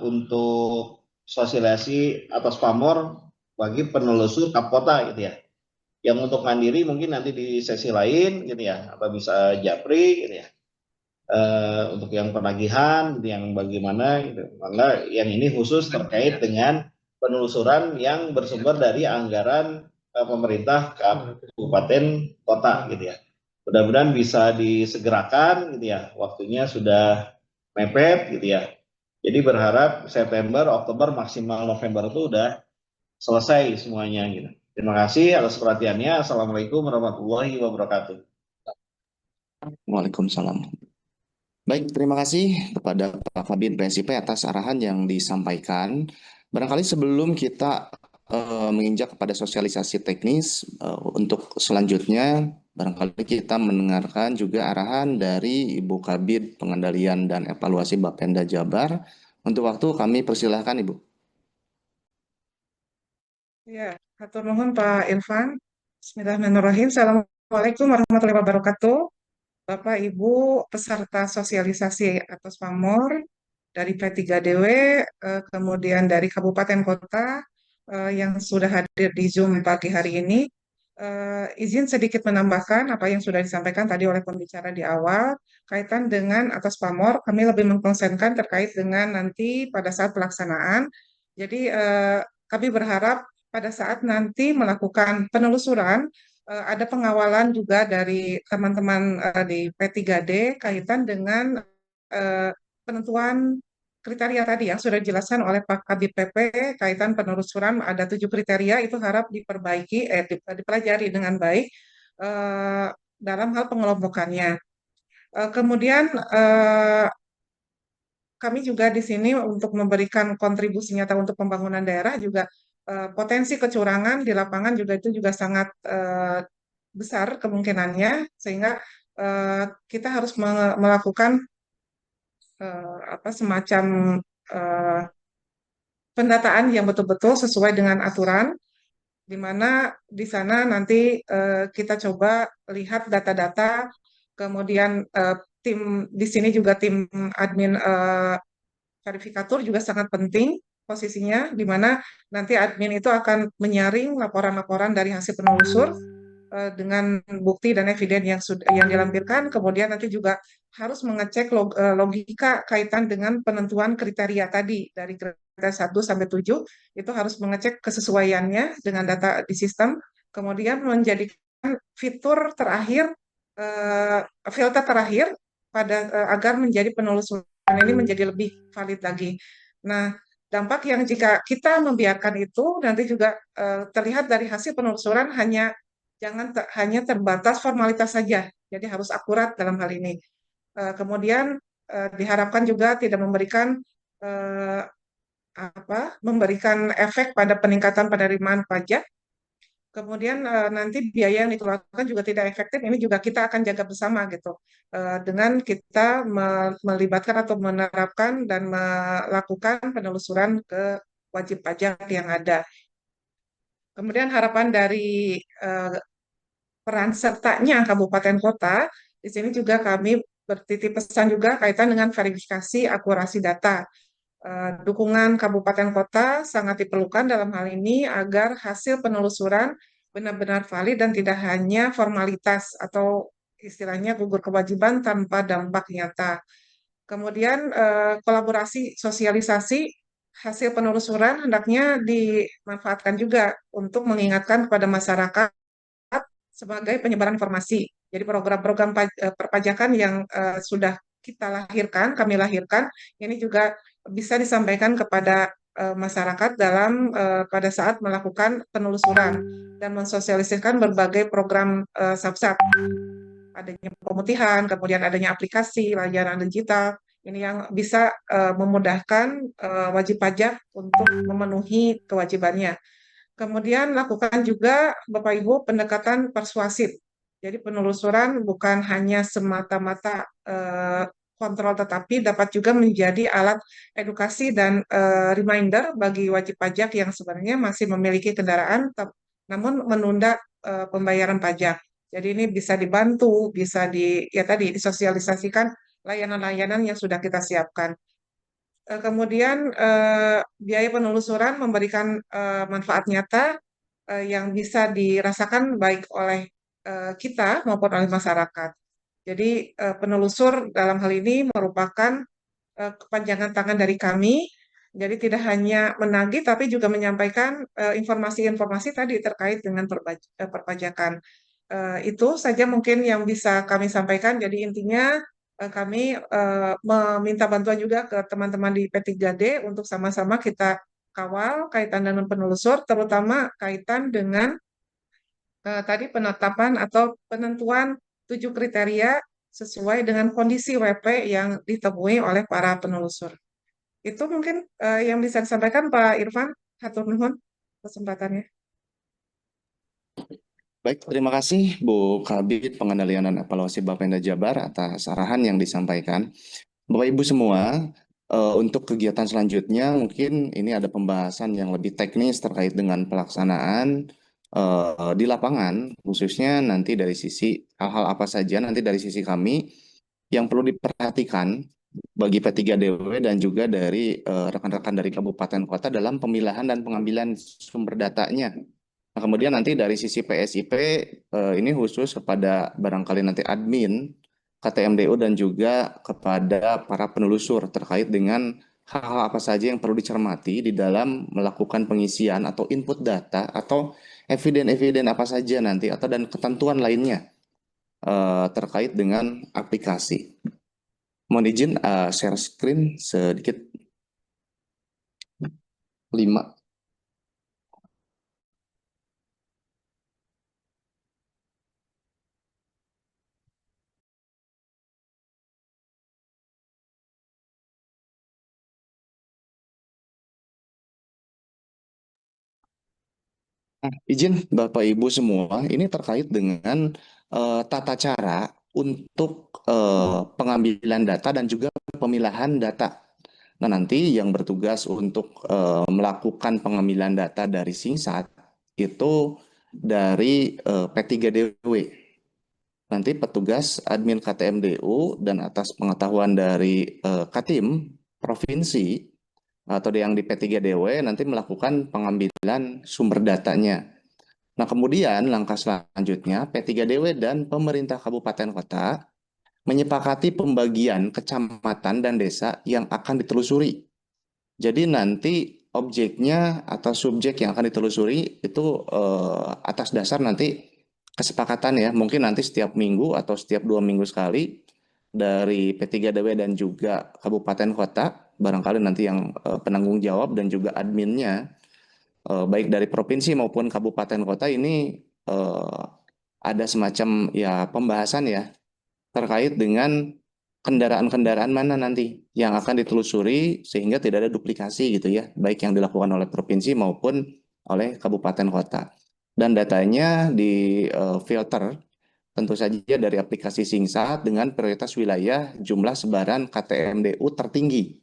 untuk sosialisasi atas pamor bagi penelusur kapota gitu ya. Yang untuk mandiri mungkin nanti di sesi lain gitu ya, apa bisa japri gitu ya. Untuk yang penagihan, gitu, yang bagaimana gitu. Maka yang ini khusus terkait dengan penelusuran yang bersumber dari anggaran pemerintah kabupaten kota gitu ya. Mudah-mudahan bisa disegerakan gitu ya. Waktunya sudah mepet gitu ya. Jadi berharap September, Oktober, maksimal November itu udah selesai semuanya gitu. Terima kasih atas perhatiannya. Assalamualaikum warahmatullahi wabarakatuh. Waalaikumsalam. Baik, terima kasih kepada Pak Kabid PSIP atas arahan yang disampaikan. Barangkali sebelum kita menginjak kepada sosialisasi teknis untuk selanjutnya, barangkali kita mendengarkan juga arahan dari Ibu Kabid Pengendalian dan Evaluasi Bapenda Jabar. Untuk waktu kami persilahkan Ibu. Ya, hatur nuhun Pak Irfan. Bismillahirrahmanirrahim. Assalamualaikum warahmatullahi wabarakatuh. Bapak Ibu peserta sosialisasi atas pamor dari P3DW, kemudian dari kabupaten kota yang sudah hadir di Zoom pagi hari ini. Izin sedikit menambahkan apa yang sudah disampaikan tadi oleh pembicara di awal kaitan dengan atas pamor. Kami lebih mengkonsentrasikan terkait dengan nanti pada saat pelaksanaan. Jadi kami berharap pada saat nanti melakukan penelusuran ada pengawalan juga dari teman-teman di P3D kaitan dengan penentuan kriteria tadi yang sudah dijelaskan oleh Pak Kabid PP kaitan penelusuran ada 7 kriteria itu harap diperbaiki, dipelajari dengan baik dalam hal pengelompokannya. Kemudian kami juga di sini untuk memberikan kontribusi nyata untuk pembangunan daerah juga potensi kecurangan di lapangan juga itu juga sangat besar kemungkinannya sehingga kita harus melakukan semacam pendataan yang betul-betul sesuai dengan aturan, di mana di sana nanti kita coba lihat data-data, kemudian tim di sini juga tim admin verifikator juga sangat penting posisinya, di mana nanti admin itu akan menyaring laporan-laporan dari hasil penelusur dengan bukti dan eviden yang dilampirkan, kemudian nanti juga harus mengecek logika kaitan dengan penentuan kriteria tadi dari kriteria 1 sampai 7 itu harus mengecek kesesuaiannya dengan data di sistem, kemudian menjadikan fitur terakhir filter terakhir agar menjadi penelusuran ini menjadi lebih valid lagi. Nah, dampak yang jika kita membiarkan itu nanti juga terlihat dari hasil penelusuran jangan hanya terbatas formalitas saja, jadi harus akurat dalam hal ini. Kemudian diharapkan juga tidak memberikan efek pada peningkatan penerimaan pajak. Kemudian nanti biaya yang dikeluarkan juga tidak efektif. Ini juga kita akan jaga bersama gitu, dengan kita melibatkan atau menerapkan dan melakukan penelusuran ke wajib pajak yang ada. Kemudian harapan dari peran sertanya kabupaten kota, di sini juga kami bertitip pesan juga kaitan dengan verifikasi akurasi data. Dukungan kabupaten kota sangat diperlukan dalam hal ini agar hasil penelusuran benar-benar valid dan tidak hanya formalitas atau istilahnya gugur kewajiban tanpa dampak nyata. Kemudian kolaborasi sosialisasi hasil penelusuran hendaknya dimanfaatkan juga untuk mengingatkan kepada masyarakat sebagai penyebaran informasi. Jadi program-program perpajakan yang sudah kami lahirkan, ini juga bisa disampaikan kepada masyarakat pada saat melakukan penelusuran dan mensosialisasikan berbagai program SAPSAT, adanya pemutihan, kemudian adanya aplikasi, layanan digital, ini yang bisa memudahkan wajib pajak untuk memenuhi kewajibannya. Kemudian lakukan juga Bapak Ibu pendekatan persuasif. Jadi penelusuran bukan hanya semata-mata kontrol, tetapi dapat juga menjadi alat edukasi dan reminder bagi wajib pajak yang sebenarnya masih memiliki kendaraan, namun menunda pembayaran pajak. Jadi ini bisa dibantu, bisa disosialisasikan layanan-layanan yang sudah kita siapkan. Kemudian biaya penelusuran memberikan manfaat nyata yang bisa dirasakan baik oleh kita maupun oleh masyarakat. Jadi penelusur dalam hal ini merupakan kepanjangan tangan dari kami. Jadi tidak hanya menagih tapi juga menyampaikan informasi-informasi tadi terkait dengan perpajakan. Itu saja mungkin yang bisa kami sampaikan. Jadi intinya kami meminta bantuan juga ke teman-teman di P3D untuk sama-sama kita kawal kaitan dengan penelusur, terutama kaitan dengan tadi penetapan atau penentuan 7 kriteria sesuai dengan kondisi WP yang ditemui oleh para penelusur. Itu mungkin yang bisa disampaikan Pak Irfan. Hatur nuhun kesempatannya. Baik, terima kasih Bu Kabid Pengendalian dan Evaluasi Bapenda Jabar atas arahan yang disampaikan. Bapak Ibu semua, untuk kegiatan selanjutnya mungkin ini ada pembahasan yang lebih teknis terkait dengan pelaksanaan di lapangan, khususnya nanti dari sisi hal-hal apa saja nanti dari sisi kami yang perlu diperhatikan bagi P3DW dan juga dari rekan-rekan dari kabupaten kota dalam pemilahan dan pengambilan sumber datanya. Nah, kemudian nanti dari sisi PSIP ini khusus kepada barangkali nanti admin KTMDU dan juga kepada para penelusur terkait dengan hal-hal apa saja yang perlu dicermati di dalam melakukan pengisian atau input data atau eviden-eviden apa saja nanti atau dan ketentuan lainnya terkait dengan aplikasi. Mohon izin share screen sedikit 5. Izin Bapak Ibu semua, ini terkait dengan tata cara untuk pengambilan data dan juga pemilahan data. Nah, nanti yang bertugas untuk melakukan pengambilan data dari Singsat itu dari P3DW. Nanti petugas admin KTMDU dan atas pengetahuan dari Katim Provinsi atau yang di P3DW nanti melakukan pengambilan sumber datanya. Nah, kemudian langkah selanjutnya P3DW dan pemerintah kabupaten kota menyepakati pembagian kecamatan dan desa yang akan ditelusuri. Jadi nanti objeknya atau subjek yang akan ditelusuri itu atas dasar nanti kesepakatan ya, mungkin nanti setiap minggu atau setiap 2 minggu sekali dari P3DW dan juga kabupaten kota, barangkali nanti yang penanggung jawab dan juga adminnya, baik dari provinsi maupun kabupaten kota ini ada semacam ya pembahasan ya terkait dengan kendaraan-kendaraan mana nanti yang akan ditelusuri sehingga tidak ada duplikasi gitu ya, baik yang dilakukan oleh provinsi maupun oleh kabupaten kota. Dan datanya di filter tentu saja dari aplikasi Singsat dengan prioritas wilayah jumlah sebaran KTMDU tertinggi.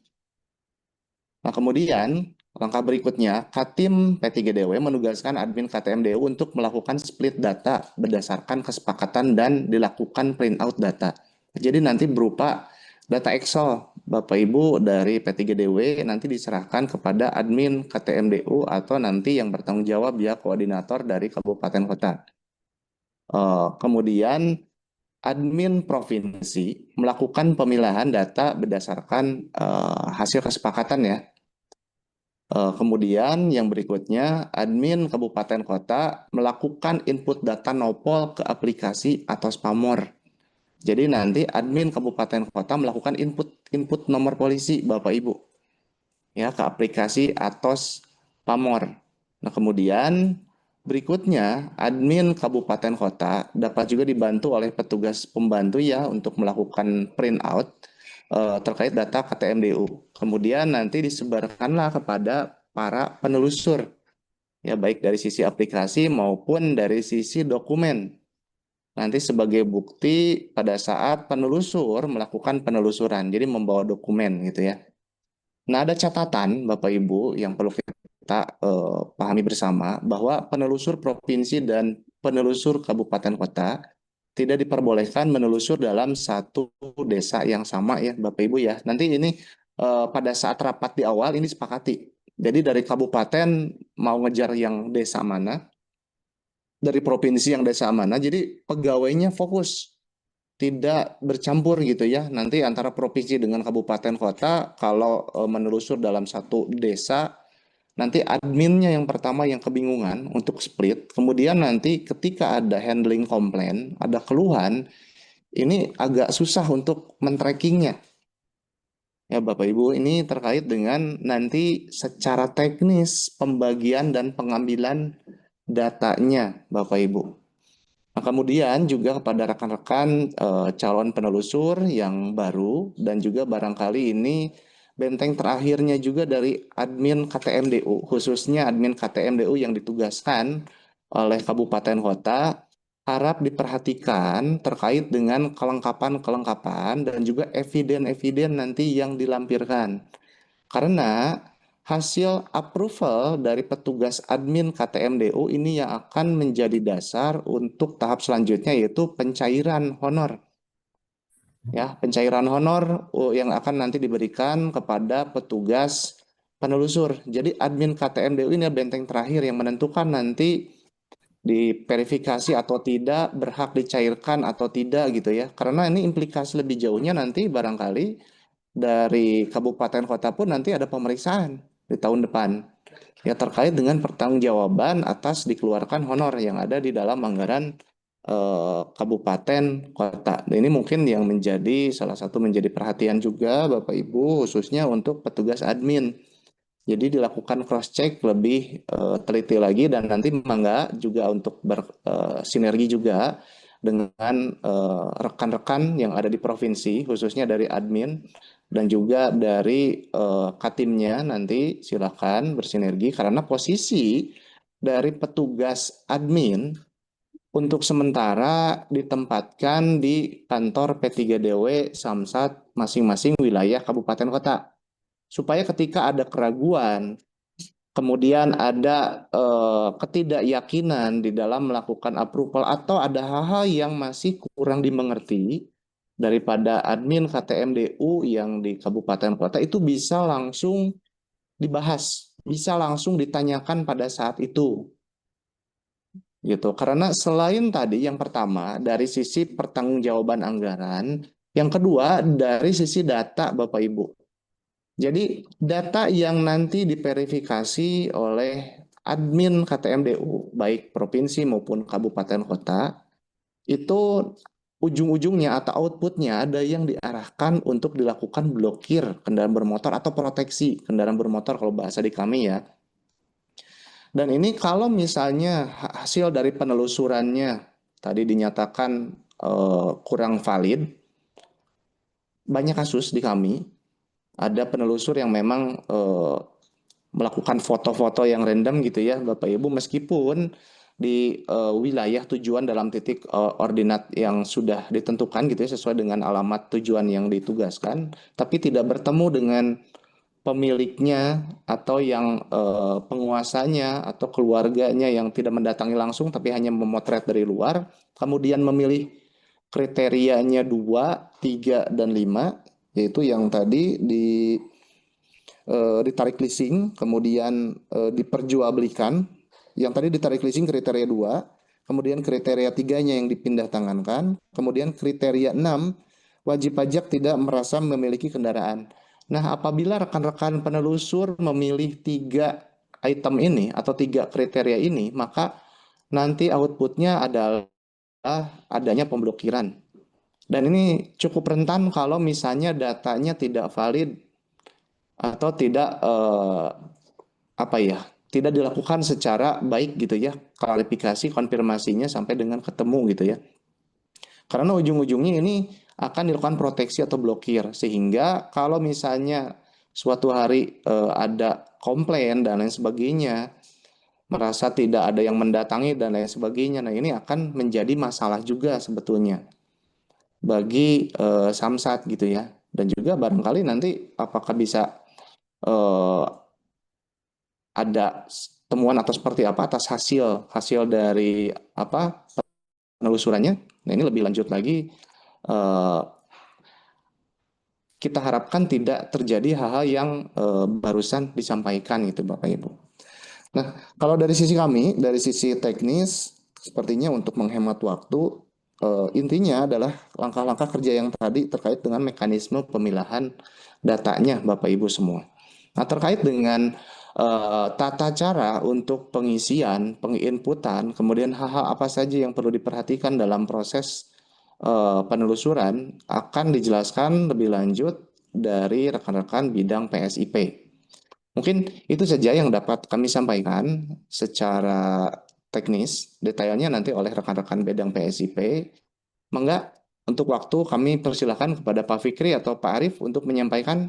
Nah, kemudian langkah berikutnya, Katim P3DW menugaskan admin KTMDU untuk melakukan split data berdasarkan kesepakatan dan dilakukan print out data. Jadi nanti berupa data Excel, Bapak Ibu dari P3DW nanti diserahkan kepada admin KTMDU atau nanti yang bertanggung jawab ya koordinator dari kabupaten kota. Kemudian admin provinsi melakukan pemilahan data berdasarkan hasil kesepakatan ya. Kemudian yang berikutnya, admin kabupaten kota melakukan input data nopol ke aplikasi atau Spamor. Jadi nanti admin kabupaten kota melakukan input nomor polisi Bapak Ibu ya ke aplikasi Atos Pamor. Nah, kemudian berikutnya admin kabupaten kota dapat juga dibantu oleh petugas pembantu ya untuk melakukan print out terkait data KTMDU. Kemudian nanti disebarkanlah kepada para penelusur ya baik dari sisi aplikasi maupun dari sisi dokumen. Nanti sebagai bukti pada saat penelusur melakukan penelusuran, jadi membawa dokumen gitu ya. Nah, ada catatan Bapak Ibu yang perlu kita pahami bersama bahwa penelusur provinsi dan penelusur kabupaten kota tidak diperbolehkan menelusur dalam satu desa yang sama ya Bapak Ibu ya. Nanti ini pada saat rapat di awal ini sepakati. Jadi dari kabupaten mau ngejar yang desa mana, dari provinsi yang desa mana, jadi pegawainya fokus, tidak bercampur gitu ya. Nanti antara provinsi dengan kabupaten kota, kalau menelusur dalam satu desa, nanti adminnya yang pertama yang kebingungan untuk split. Kemudian nanti ketika ada handling komplain, ada keluhan, ini agak susah untuk men-trackingnya. Ya Bapak Ibu, ini terkait dengan nanti secara teknis pembagian dan pengambilan datanya Bapak Ibu. Nah, kemudian juga kepada rekan-rekan calon penelusur yang baru dan juga barangkali ini benteng terakhirnya juga dari admin KTMDU, khususnya admin KTMDU yang ditugaskan oleh kabupaten kota, harap diperhatikan terkait dengan kelengkapan-kelengkapan dan juga eviden-eviden nanti yang dilampirkan. Karena hasil approval dari petugas admin KTMDU ini yang akan menjadi dasar untuk tahap selanjutnya, yaitu pencairan honor. Ya, pencairan honor yang akan nanti diberikan kepada petugas penelusur. Jadi admin KTMDU ini benteng terakhir yang menentukan nanti diverifikasi atau tidak, berhak dicairkan atau tidak gitu ya. Karena ini implikasi lebih jauhnya nanti barangkali dari kabupaten kota pun nanti ada pemeriksaan di tahun depan ya terkait dengan pertanggungjawaban atas dikeluarkan honor yang ada di dalam anggaran kabupaten kota. Nah, ini mungkin yang menjadi salah satu menjadi perhatian juga Bapak Ibu, khususnya untuk petugas admin. Jadi dilakukan cross check lebih teliti lagi dan nanti mangga juga untuk bersinergi juga dengan rekan-rekan yang ada di provinsi, khususnya dari admin dan juga dari Katimnya, nanti silakan bersinergi karena posisi dari petugas admin untuk sementara ditempatkan di kantor P3DW Samsat masing-masing wilayah kabupaten kota. Supaya ketika ada keraguan, kemudian ada ketidakyakinan di dalam melakukan approval atau ada hal-hal yang masih kurang dimengerti daripada admin KTMDU yang di kabupaten kota, itu bisa langsung dibahas, bisa langsung ditanyakan pada saat itu. Gitu. Karena selain tadi yang pertama dari sisi pertanggungjawaban anggaran, yang kedua dari sisi data Bapak Ibu. Jadi data yang nanti diverifikasi oleh admin KTMDU, baik provinsi maupun kabupaten kota, itu ujung-ujungnya atau outputnya ada yang diarahkan untuk dilakukan blokir kendaraan bermotor atau proteksi kendaraan bermotor kalau bahasa di kami ya. Dan ini kalau misalnya hasil dari penelusurannya tadi dinyatakan kurang valid, banyak kasus di kami ada penelusur yang memang melakukan foto-foto yang random gitu ya Bapak Ibu, meskipun di wilayah tujuan dalam titik ordinat yang sudah ditentukan gitu ya sesuai dengan alamat tujuan yang ditugaskan, tapi tidak bertemu dengan pemiliknya atau yang penguasanya atau keluarganya yang tidak mendatangi langsung tapi hanya memotret dari luar, kemudian memilih kriterianya 2, 3, dan 5, yaitu yang tadi ditarik leasing, kemudian diperjualbelikan. Yang tadi ditarik leasing kriteria 2, kemudian kriteria 3-nya yang dipindah tangankan, kemudian kriteria 6, wajib pajak tidak merasa memiliki kendaraan. Nah, apabila rekan-rekan penelusur memilih 3 item ini atau 3 kriteria ini, maka nanti outputnya adalah adanya pemblokiran. Dan ini cukup rentan kalau misalnya datanya tidak valid atau tidak tidak dilakukan secara baik gitu ya, klarifikasi konfirmasinya sampai dengan ketemu gitu ya. Karena ujung-ujungnya ini akan dilakukan proteksi atau blokir, sehingga kalau misalnya suatu hari ada komplain dan lain sebagainya, merasa tidak ada yang mendatangi dan lain sebagainya, nah ini akan menjadi masalah juga sebetulnya bagi Samsat gitu ya. Dan juga barangkali nanti apakah bisa ada temuan atau seperti apa atas hasil dari penelusurannya. Nah ini lebih lanjut lagi kita harapkan tidak terjadi hal-hal yang barusan disampaikan gitu Bapak Ibu. Nah, kalau dari sisi kami, dari sisi teknis, sepertinya untuk menghemat waktu, intinya adalah langkah-langkah kerja yang tadi terkait dengan mekanisme pemilahan datanya Bapak Ibu semua. Nah, terkait dengan tata cara untuk pengisian, penginputan, kemudian hal-hal apa saja yang perlu diperhatikan dalam proses penelusuran akan dijelaskan lebih lanjut dari rekan-rekan bidang PSIP. Mungkin itu saja yang dapat kami sampaikan secara teknis, detailnya nanti oleh rekan-rekan bidang PSIP. Mangga, untuk waktu kami persilahkan kepada Pak Fikri atau Pak Arief untuk menyampaikan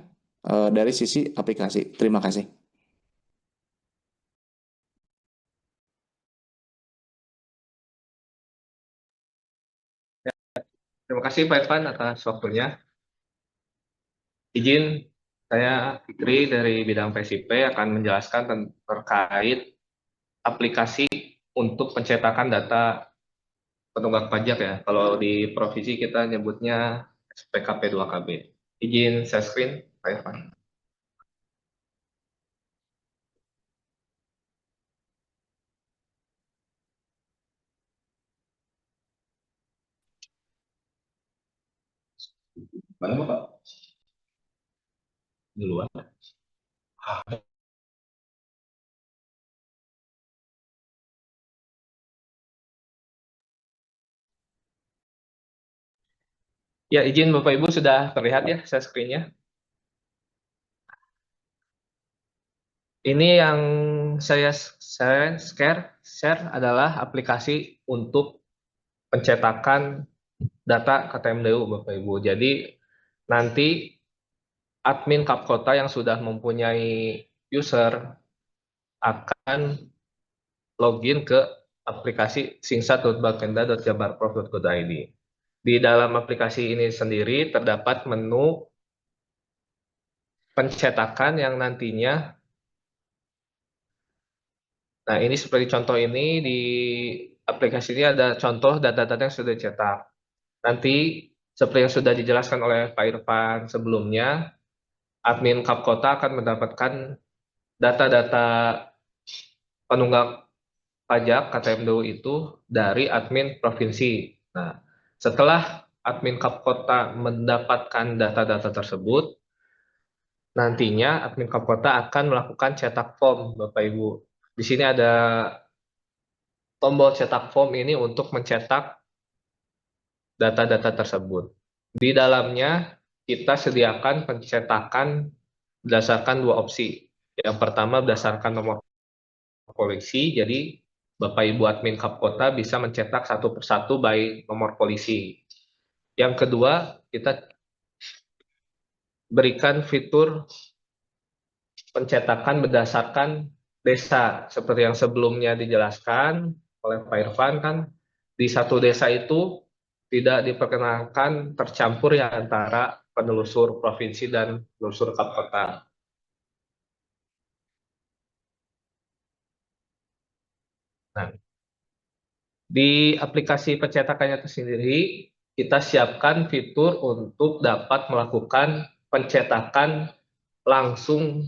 dari sisi aplikasi. Terima kasih. Terima kasih Pak Irfan atas waktunya. Izin saya Fikri dari bidang PSIP akan menjelaskan terkait aplikasi untuk pencetakan data penunggak pajak ya. Kalau di provinsi kita nyebutnya SPKP 2KB. Izin share screen Pak Irfan. Mana Bapak? Duluan. Ya, izin Bapak Ibu sudah terlihat ya share screen-nya. Ini yang saya share adalah aplikasi untuk pencetakan data KTMDU Bapak Ibu. Jadi nanti admin Kapkota yang sudah mempunyai user akan login ke aplikasi singsa.bapenda.jabarprof.go.id. Di dalam aplikasi ini sendiri terdapat menu pencetakan yang nantinya, nah ini seperti contoh ini di aplikasi ini ada contoh data-data yang sudah dicetak. Nanti seperti yang sudah dijelaskan oleh Pak Irfan sebelumnya, admin Kapkota akan mendapatkan data-data penunggak pajak KTMDU itu dari admin provinsi. Nah, setelah admin Kapkota mendapatkan data-data tersebut, nantinya admin Kapkota akan melakukan cetak form, Bapak Ibu. Di sini ada tombol cetak form ini untuk mencetak data-data tersebut. Di dalamnya kita sediakan pencetakan berdasarkan dua opsi. Yang pertama berdasarkan nomor polisi, jadi Bapak Ibu admin Kapkota bisa mencetak satu persatu by nomor polisi. Yang kedua, kita berikan fitur pencetakan berdasarkan desa. Seperti yang sebelumnya dijelaskan oleh Pak Irfan kan, di satu desa itu tidak diperkenankan tercampur ya antara penelusur provinsi dan penelusur Kapkota. Nah, di aplikasi pencetakannya itu sendiri, kita siapkan fitur untuk dapat melakukan pencetakan langsung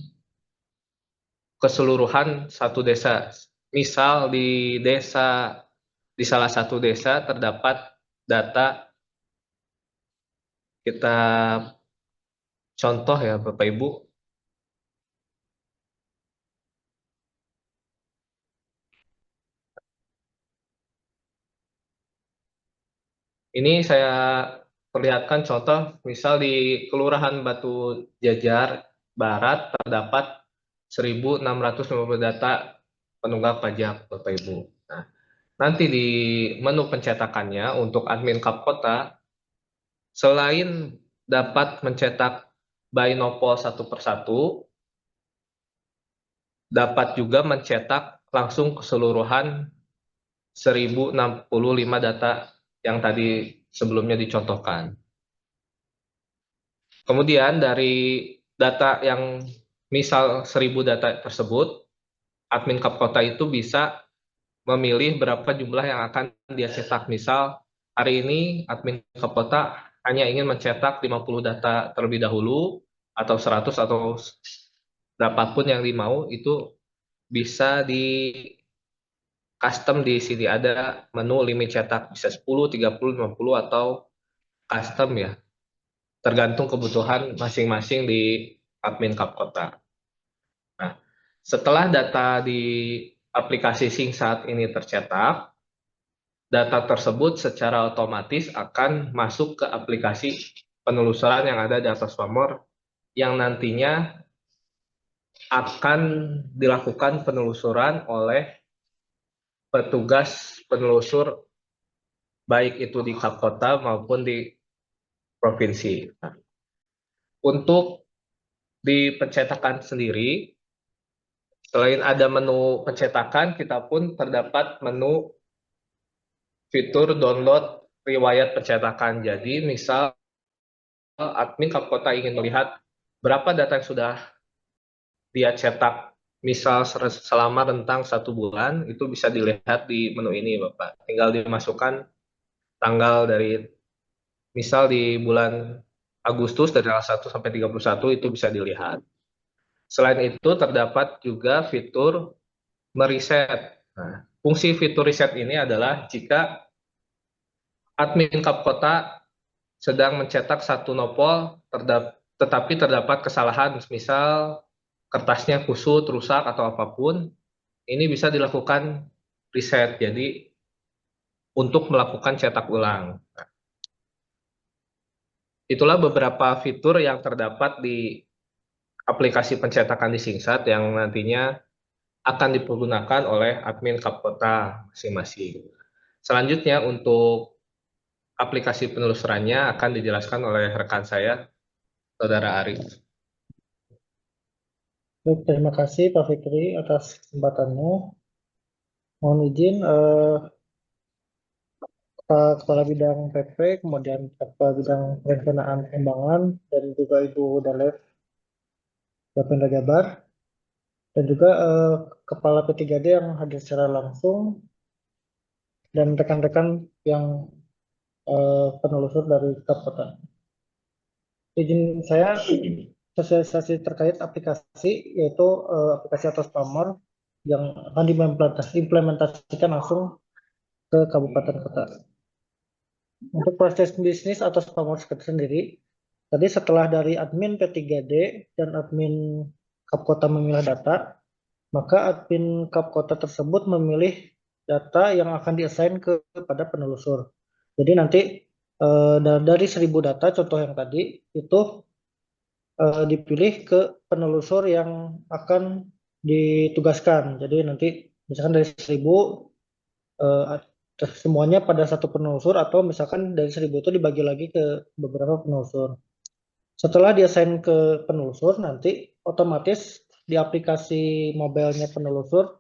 keseluruhan satu desa. Misal di salah satu desa terdapat data, kita contoh ya Bapak Ibu. Ini saya perlihatkan contoh, misal di Kelurahan Batu Jajar Barat terdapat 1.650 data penunggak pajak, Bapak Ibu. Nah, nanti di menu pencetakannya untuk admin Kapkota, selain dapat mencetak by nopol satu persatu, dapat juga mencetak langsung keseluruhan 1.065 data yang tadi sebelumnya dicontohkan. Kemudian dari data yang misal 1.000 data tersebut, admin Kapkota itu bisa memilih berapa jumlah yang akan dia cetak. Misal hari ini admin Kapkota hanya ingin mencetak 50 data terlebih dahulu, atau 100 atau berapapun yang dimau, itu bisa di custom di sini. Ada menu limit cetak, bisa 10, 30, 50, atau custom ya. Tergantung kebutuhan masing-masing di admin Kapkota. Nah, setelah data di aplikasi SingSat ini tercetak, data tersebut secara otomatis akan masuk ke aplikasi penelusuran yang ada di atas pamor, yang nantinya akan dilakukan penelusuran oleh petugas penelusur, baik itu di Kapkota maupun di provinsi. Nah, untuk di pencetakan sendiri, selain ada menu pencetakan, kita pun terdapat menu fitur download riwayat pencetakan. Jadi misal admin Kapkota ingin melihat berapa data yang sudah dia cetak, misal selama rentang 1 bulan, itu bisa dilihat di menu ini Bapak. Tinggal dimasukkan tanggal dari, misal di bulan Agustus dari tanggal 1 sampai 31 itu bisa dilihat. Selain itu terdapat juga fitur meriset. Nah, fungsi fitur riset ini adalah jika admin Kapkota sedang mencetak satu nopol, tetapi terdapat kesalahan, misal kertasnya kusut, rusak, atau apapun, ini bisa dilakukan riset, jadi untuk melakukan cetak ulang. Nah, itulah beberapa fitur yang terdapat di aplikasi pencetakan di SingSat yang nantinya akan dipergunakan oleh admin Kapkota masing-masing. Selanjutnya untuk aplikasi penelusurannya akan dijelaskan oleh rekan saya, Saudara Arif. Baik, terima kasih Pak Fikri atas kesempatannya. Mohon izin Pak Kepala Bidang PP, kemudian Kepala Bidang Perencanaan Pengembangan, dan juga Ibu Dalef Bapenda Jabar, dan juga Kepala P3D yang hadir secara langsung, dan rekan-rekan yang penelusur dari Kapkota. Izin saya sosialisasi terkait aplikasi, yaitu aplikasi atas pamor yang akan diimplementasikan langsung ke kabupaten kota. Untuk proses bisnis atas pamor sendiri, tadi setelah dari admin P3D dan admin Kapkota memilah data, maka admin Kapkota tersebut memilih data yang akan diassign kepada penelusur. Jadi nanti dari 1000 data, contoh yang tadi, itu dipilih ke penelusur yang akan ditugaskan. Jadi nanti misalkan dari 1000 semuanya pada satu penelusur, atau misalkan dari 1000 itu dibagi lagi ke beberapa penelusur. Setelah diassign ke penelusur, nanti otomatis di aplikasi mobilenya penelusur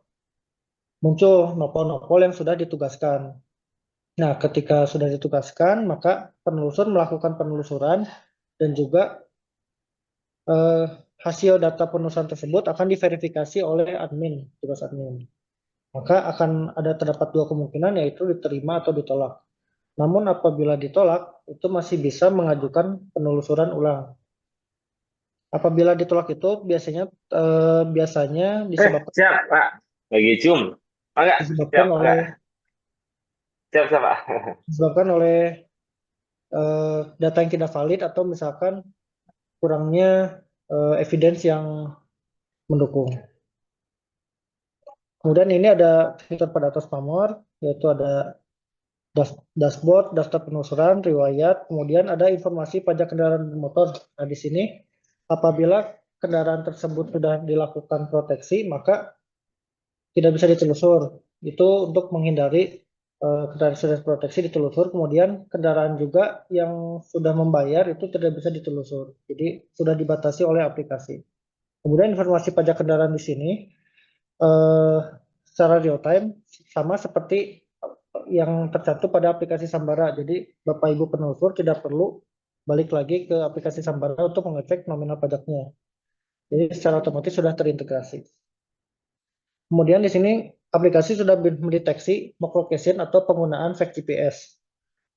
muncul nopol-nopol yang sudah ditugaskan. Nah, ketika sudah ditugaskan, maka penelusur melakukan penelusuran, dan juga hasil data penelusuran tersebut akan diverifikasi oleh admin, tugas admin. Maka akan ada terdapat 2 kemungkinan, yaitu diterima atau ditolak. Namun apabila ditolak, itu masih bisa mengajukan penelusuran ulang. Apabila ditolak itu biasanya disebabkan, Siap, Pak. Lagi cium. Enggak, disebabkan siap, oleh siap, Pak. disebabkan oleh data yang tidak valid, atau misalkan kurangnya evidence yang mendukung. Kemudian ini ada fitur pada atas pamor, yaitu ada dashboard, daftar penelusuran, riwayat, kemudian ada informasi pajak kendaraan bermotor. Nah, di sini apabila kendaraan tersebut sudah dilakukan proteksi, maka tidak bisa ditelusur. Itu untuk menghindari kendaraan sudah proteksi ditelusur, kemudian kendaraan juga yang sudah membayar itu tidak bisa ditelusur. Jadi sudah dibatasi oleh aplikasi. Kemudian informasi pajak kendaraan di sini secara real time sama seperti yang tercantum pada aplikasi Sambara. Jadi Bapak Ibu penelusur tidak perlu balik lagi ke aplikasi Sambara untuk mengecek nominal pajaknya. Jadi secara otomatis sudah terintegrasi. Kemudian di sini aplikasi sudah mendeteksi mock location atau penggunaan fake GPS.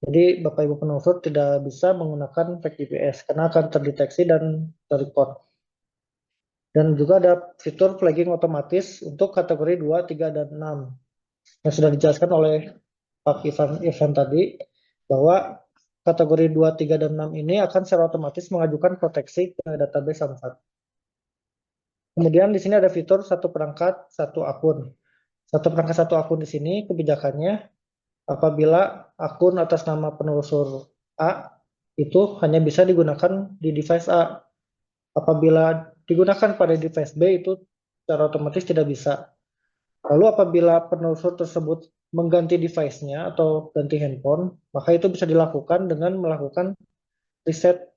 Jadi Bapak Ibu penelusur tidak bisa menggunakan fake GPS karena akan terdeteksi dan terreport. Dan juga ada fitur flagging otomatis untuk kategori 2, 3, dan 6 yang sudah dijelaskan oleh Pak Irfan tadi, bahwa kategori 2, 3, dan 6 ini akan secara otomatis mengajukan proteksi ke database Samsat. Kemudian di sini ada fitur satu perangkat, satu akun. Satu perangkat, satu akun di sini kebijakannya apabila akun atas nama penelusur A itu hanya bisa digunakan di device A. Apabila digunakan pada device B itu secara otomatis tidak bisa. Lalu apabila penelusur tersebut mengganti device-nya atau ganti handphone, maka itu bisa dilakukan dengan melakukan reset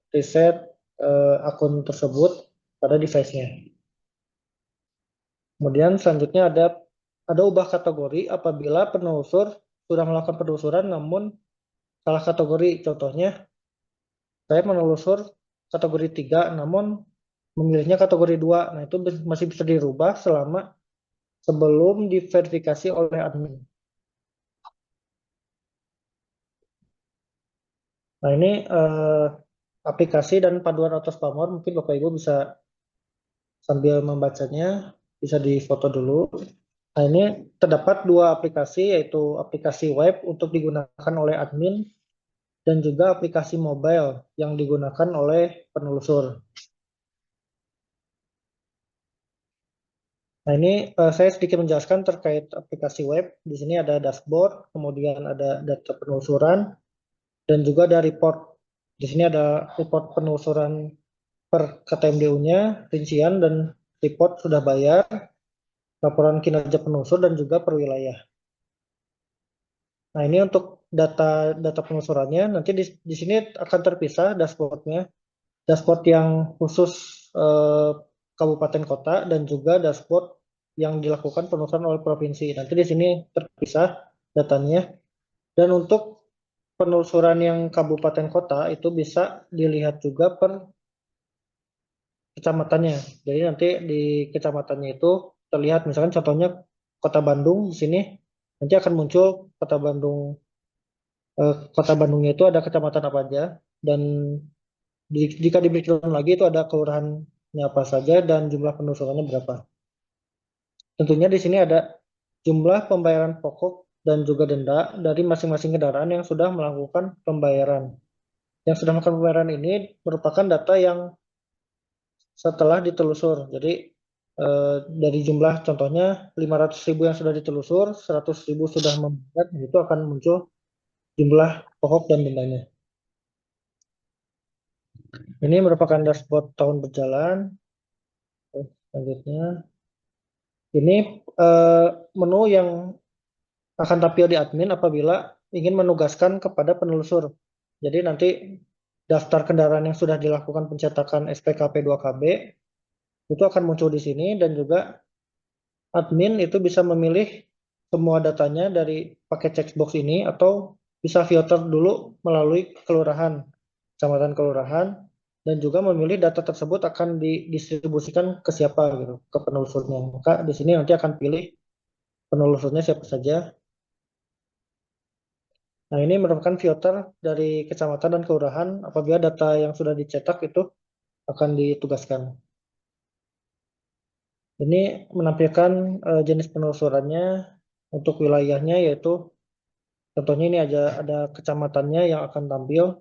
akun tersebut pada device-nya. Kemudian selanjutnya ada ubah kategori apabila penelusur sudah melakukan penelusuran namun salah kategori. Contohnya, saya menelusur kategori 3 namun memilihnya kategori 2. Nah, itu masih bisa dirubah sebelum diverifikasi oleh admin. Nah, ini aplikasi dan paduan auto spammer, mungkin Bapak Ibu bisa sambil membacanya, bisa difoto dulu. Nah, ini terdapat dua aplikasi, yaitu aplikasi web untuk digunakan oleh admin dan juga aplikasi mobile yang digunakan oleh penelusur. Nah, ini saya sedikit menjelaskan terkait aplikasi web. Di sini ada dashboard, kemudian ada data penelusuran, dan juga ada report. Di sini ada report penelusuran per KTMDU-nya, rincian dan report sudah bayar, laporan kinerja penelusur, dan juga per wilayah. Nah, ini untuk data penelusurannya. Nanti di sini akan terpisah dashboard-nya. Dashboard yang khusus kabupaten kota dan juga dashboard yang dilakukan penelusuran oleh provinsi. Nanti di sini terpisah datanya. Dan untuk penelusuran yang kabupaten kota itu bisa dilihat juga per kecamatannya. Jadi nanti di kecamatannya itu terlihat, misalkan contohnya Kota Bandung di sini nanti akan muncul Kota Bandung. Kota Bandungnya itu ada kecamatan apa aja, dan jika di breakdown lagi itu ada kelurahannya apa saja dan jumlah penelusurannya berapa. Tentunya di sini ada jumlah pembayaran pokok dan juga denda dari masing-masing kendaraan yang sudah melakukan pembayaran. Yang sudah melakukan pembayaran ini merupakan data yang setelah ditelusur. Jadi dari jumlah contohnya 500.000 yang sudah ditelusur, 100.000 sudah membayar, itu akan muncul jumlah pokok dan dendanya. Ini merupakan dashboard tahun berjalan. Selanjutnya, ini menu yang akan tampil di admin apabila ingin menugaskan kepada penelusur. Jadi nanti daftar kendaraan yang sudah dilakukan pencetakan SPKP 2KB itu akan muncul di sini, dan juga admin itu bisa memilih semua datanya dari pakai checkbox ini atau bisa filter dulu melalui kelurahan, kecamatan kelurahan, dan juga memilih data tersebut akan didistribusikan ke siapa gitu, ke penelusurnya. Maka di sini nanti akan pilih penelusurnya siapa saja. Nah, ini merupakan filter dari kecamatan dan kelurahan apabila data yang sudah dicetak itu akan ditugaskan. Ini menampilkan jenis penelusurannya untuk wilayahnya, yaitu contohnya ini ada kecamatannya yang akan tampil.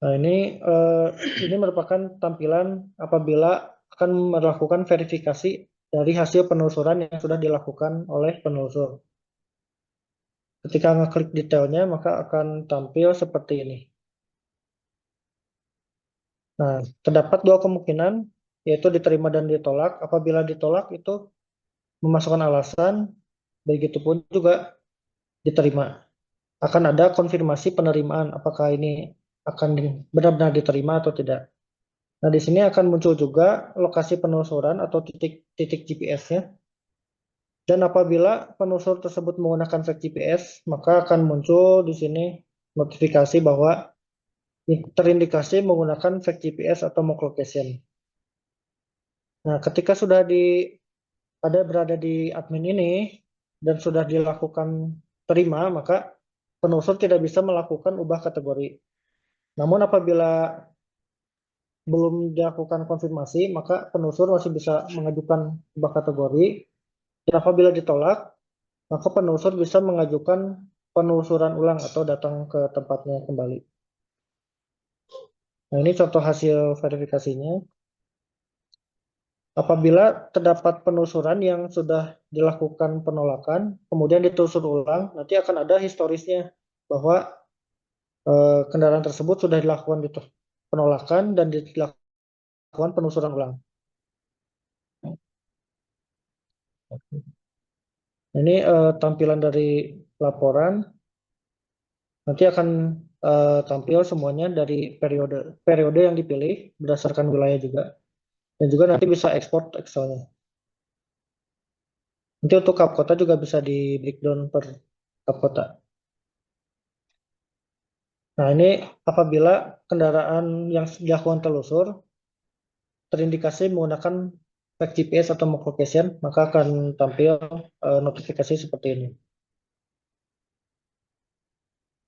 Nah, ini merupakan tampilan apabila akan melakukan verifikasi dari hasil penelusuran yang sudah dilakukan oleh penelusur. Ketika ngeklik detailnya, maka akan tampil seperti ini. Nah, terdapat dua kemungkinan, yaitu diterima dan ditolak. Apabila ditolak itu memasukkan alasan, begitupun juga diterima. Akan ada konfirmasi penerimaan, apakah ini akan benar-benar diterima atau tidak. Nah, di sini akan muncul juga lokasi penelusuran atau titik GPS-nya. Dan apabila penelusur tersebut menggunakan fake GPS, maka akan muncul di sini notifikasi bahwa terindikasi menggunakan fake GPS atau mock location. Nah, ketika sudah berada di admin ini dan sudah dilakukan terima, maka penelusur tidak bisa melakukan ubah kategori. Namun apabila belum dilakukan konfirmasi, maka penelusur masih bisa mengajukan ubah kategori. Dan apabila ditolak, maka penelusur bisa mengajukan penelusuran ulang atau datang ke tempatnya kembali. Nah, ini contoh hasil verifikasinya. Apabila terdapat penelusuran yang sudah dilakukan penolakan, kemudian ditelusur ulang, nanti akan ada historisnya bahwa kendaraan tersebut sudah dilakukan penolakan dan dilakukan penelusuran ulang. Ini tampilan dari laporan. Nanti akan tampil semuanya dari periode yang dipilih berdasarkan wilayah juga. Dan juga nanti bisa ekspor Excel-nya. Nanti untuk kap kota juga bisa di breakdown per kap kota. Nah, ini apabila kendaraan yang dilakukan telusur terindikasi menggunakan track GPS atau map location, maka akan tampil notifikasi seperti ini.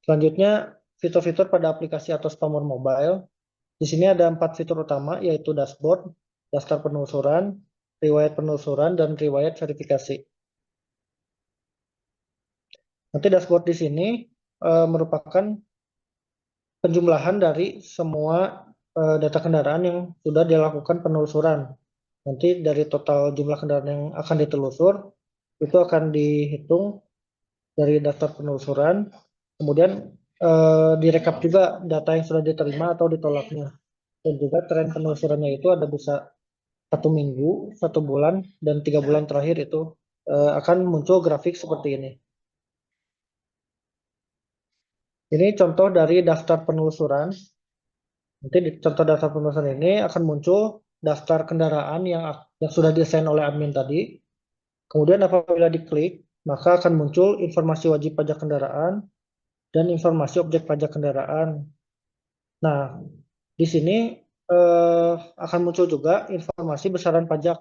Selanjutnya, fitur-fitur pada aplikasi atau Spamor Mobile. Di sini ada 4 fitur utama, yaitu dashboard, daftar penelusuran, riwayat penelusuran, dan riwayat verifikasi. Nanti dashboard di sini merupakan penjumlahan dari semua data kendaraan yang sudah dilakukan penelusuran. Nanti dari total jumlah kendaraan yang akan ditelusur, itu akan dihitung dari daftar penelusuran, kemudian direkap juga data yang sudah diterima atau ditolaknya. Dan juga tren penelusurannya itu ada bisa 1 minggu, 1 bulan, dan 3 bulan terakhir itu akan muncul grafik seperti ini. Ini contoh dari daftar penelusuran. Nanti di contoh daftar penelusuran ini akan muncul daftar kendaraan yang sudah diassign oleh admin tadi. Kemudian apabila diklik, maka akan muncul informasi wajib pajak kendaraan dan informasi objek pajak kendaraan. Nah, di sini akan muncul juga informasi besaran pajak.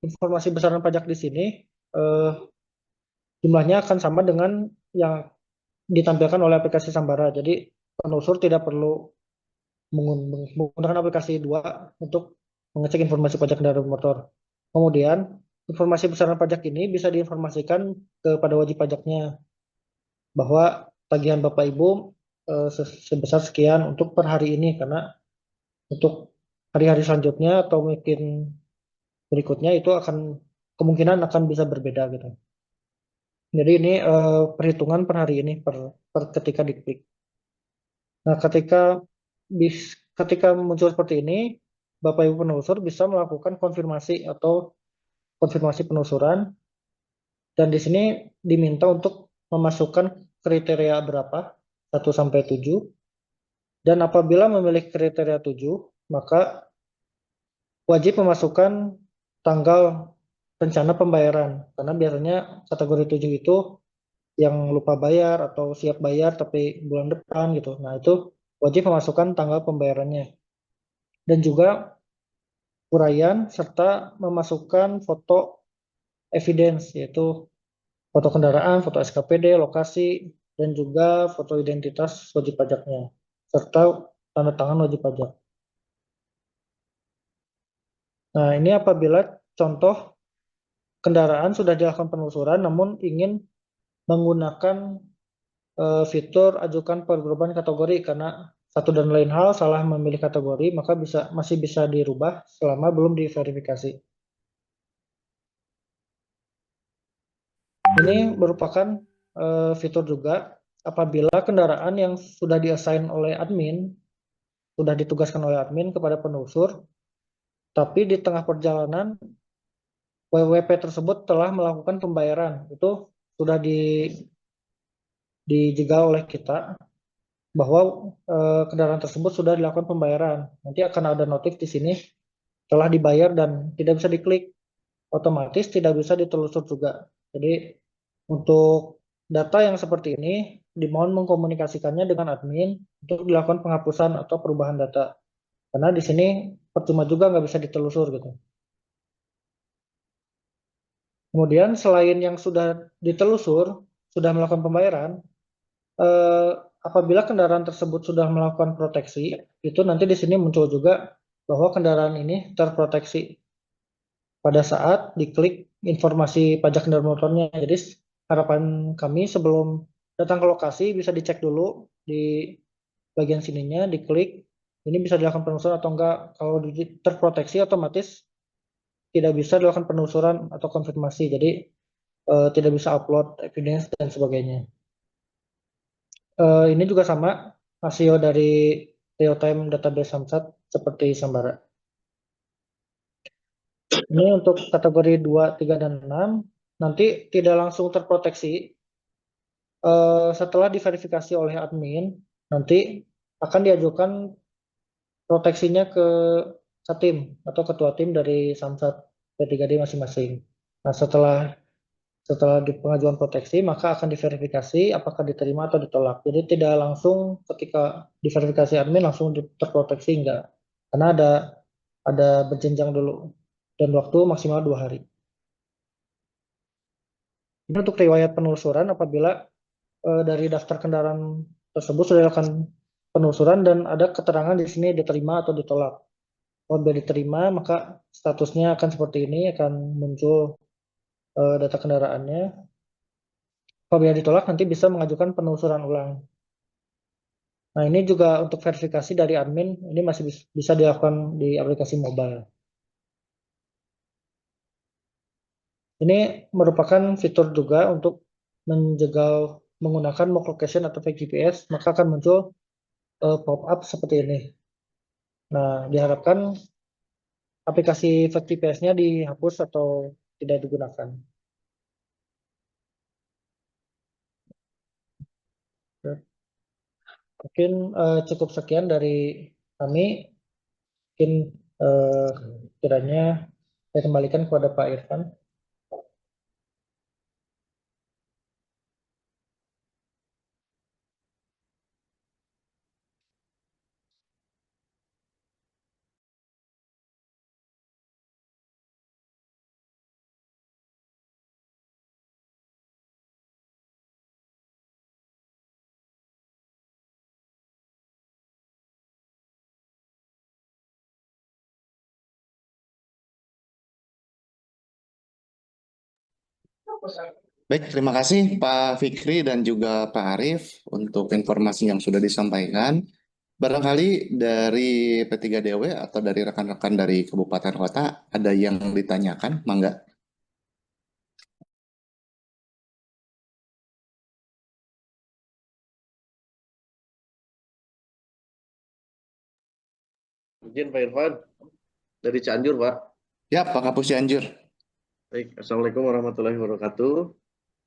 Informasi besaran pajak di sini jumlahnya akan sama dengan yang ditampilkan oleh aplikasi Sambara. Jadi penelusur tidak perlu menggunakan aplikasi 2 untuk mengecek informasi pajak kendaraan motor. Kemudian informasi besaran pajak ini bisa diinformasikan kepada wajib pajaknya bahwa tagihan Bapak Ibu sebesar sekian untuk per hari ini, karena untuk hari-hari selanjutnya atau mungkin berikutnya itu kemungkinan akan bisa berbeda gitu. Jadi ini perhitungan per hari ini per ketika diklik. Nah, ketika muncul seperti ini, Bapak Ibu penelusur bisa melakukan konfirmasi atau konfirmasi penelusuran, dan di sini diminta untuk memasukkan kriteria berapa 1 sampai 7, dan apabila memilih kriteria 7, maka wajib memasukkan tanggal rencana pembayaran, karena biasanya kategori 7 itu yang lupa bayar atau siap bayar tapi bulan depan gitu. Nah, itu wajib memasukkan tanggal pembayarannya. Dan juga uraian serta memasukkan foto evidence, yaitu foto kendaraan, foto SKPD, lokasi, dan juga foto identitas wajib pajaknya, serta tanda tangan wajib pajak. Nah, ini apabila contoh kendaraan sudah dilakukan penelusuran namun ingin menggunakan fitur ajukan perubahan kategori, karena satu dan lain hal salah memilih kategori, maka masih bisa dirubah selama belum diverifikasi. Ini merupakan fitur juga apabila kendaraan yang sudah diassign oleh admin, sudah ditugaskan oleh admin kepada penelusur, tapi di tengah perjalanan WWP tersebut telah melakukan pembayaran. Itu sudah dijegal oleh kita bahwa kendaraan tersebut sudah dilakukan pembayaran. Nanti akan ada notif di sini telah dibayar dan tidak bisa diklik, otomatis tidak bisa ditelusur juga. Jadi untuk data yang seperti ini dimohon mengkomunikasikannya dengan admin untuk dilakukan penghapusan atau perubahan data, karena di sini percuma juga nggak bisa ditelusur gitu. Kemudian selain yang sudah ditelusur, sudah melakukan pembayaran, apabila kendaraan tersebut sudah melakukan proteksi, itu nanti di sini muncul juga bahwa kendaraan ini terproteksi pada saat diklik informasi pajak kendaraan motornya. Jadi harapan kami sebelum datang ke lokasi bisa dicek dulu di bagian sininya, diklik ini bisa dilakukan penelusuran atau enggak. Kalau terproteksi otomatis tidak bisa dilakukan penelusuran atau konfirmasi. Jadi tidak bisa upload evidence dan sebagainya. Ini juga sama rasio dari real time database Samsat seperti Sambara. Ini untuk kategori 2, 3, dan 6 nanti tidak langsung terproteksi. Setelah diverifikasi oleh admin, nanti akan diajukan proteksinya ke Satim atau ketua tim dari Samsat P3D masing-masing. Nah, setelah di pengajuan proteksi, maka akan diverifikasi apakah diterima atau ditolak. Jadi tidak langsung ketika diverifikasi admin langsung terproteksi, enggak. Karena ada berjenjang dulu dan waktu maksimal 2 hari. Ini untuk riwayat penelusuran apabila dari daftar kendaraan tersebut sudah dilakukan penelusuran dan ada keterangan di sini diterima atau ditolak. Kalau diterima, maka statusnya akan seperti ini, akan muncul data kendaraannya. Apabila ditolak, nanti bisa mengajukan penelusuran ulang. Nah, ini juga untuk verifikasi dari admin, ini masih bisa dilakukan di aplikasi mobile. Ini merupakan fitur juga untuk menjegal menggunakan mock location atau fake GPS, maka akan muncul pop-up seperti ini. Nah, diharapkan aplikasi fake GPS-nya dihapus atau tidak digunakan. Mungkin cukup sekian dari kami. Mungkin kiranya saya kembalikan kepada Pak Irfan. Baik, terima kasih Pak Fikri dan juga Pak Arief untuk informasi yang sudah disampaikan. Barangkali dari P3DW atau dari rekan-rekan dari Kabupaten Kota ada yang ditanyakan, Mangga? Izin Pak Irfan, dari Cianjur Pak. Ya, Pak Kapus Cianjur. Baik, Assalamualaikum warahmatullahi wabarakatuh.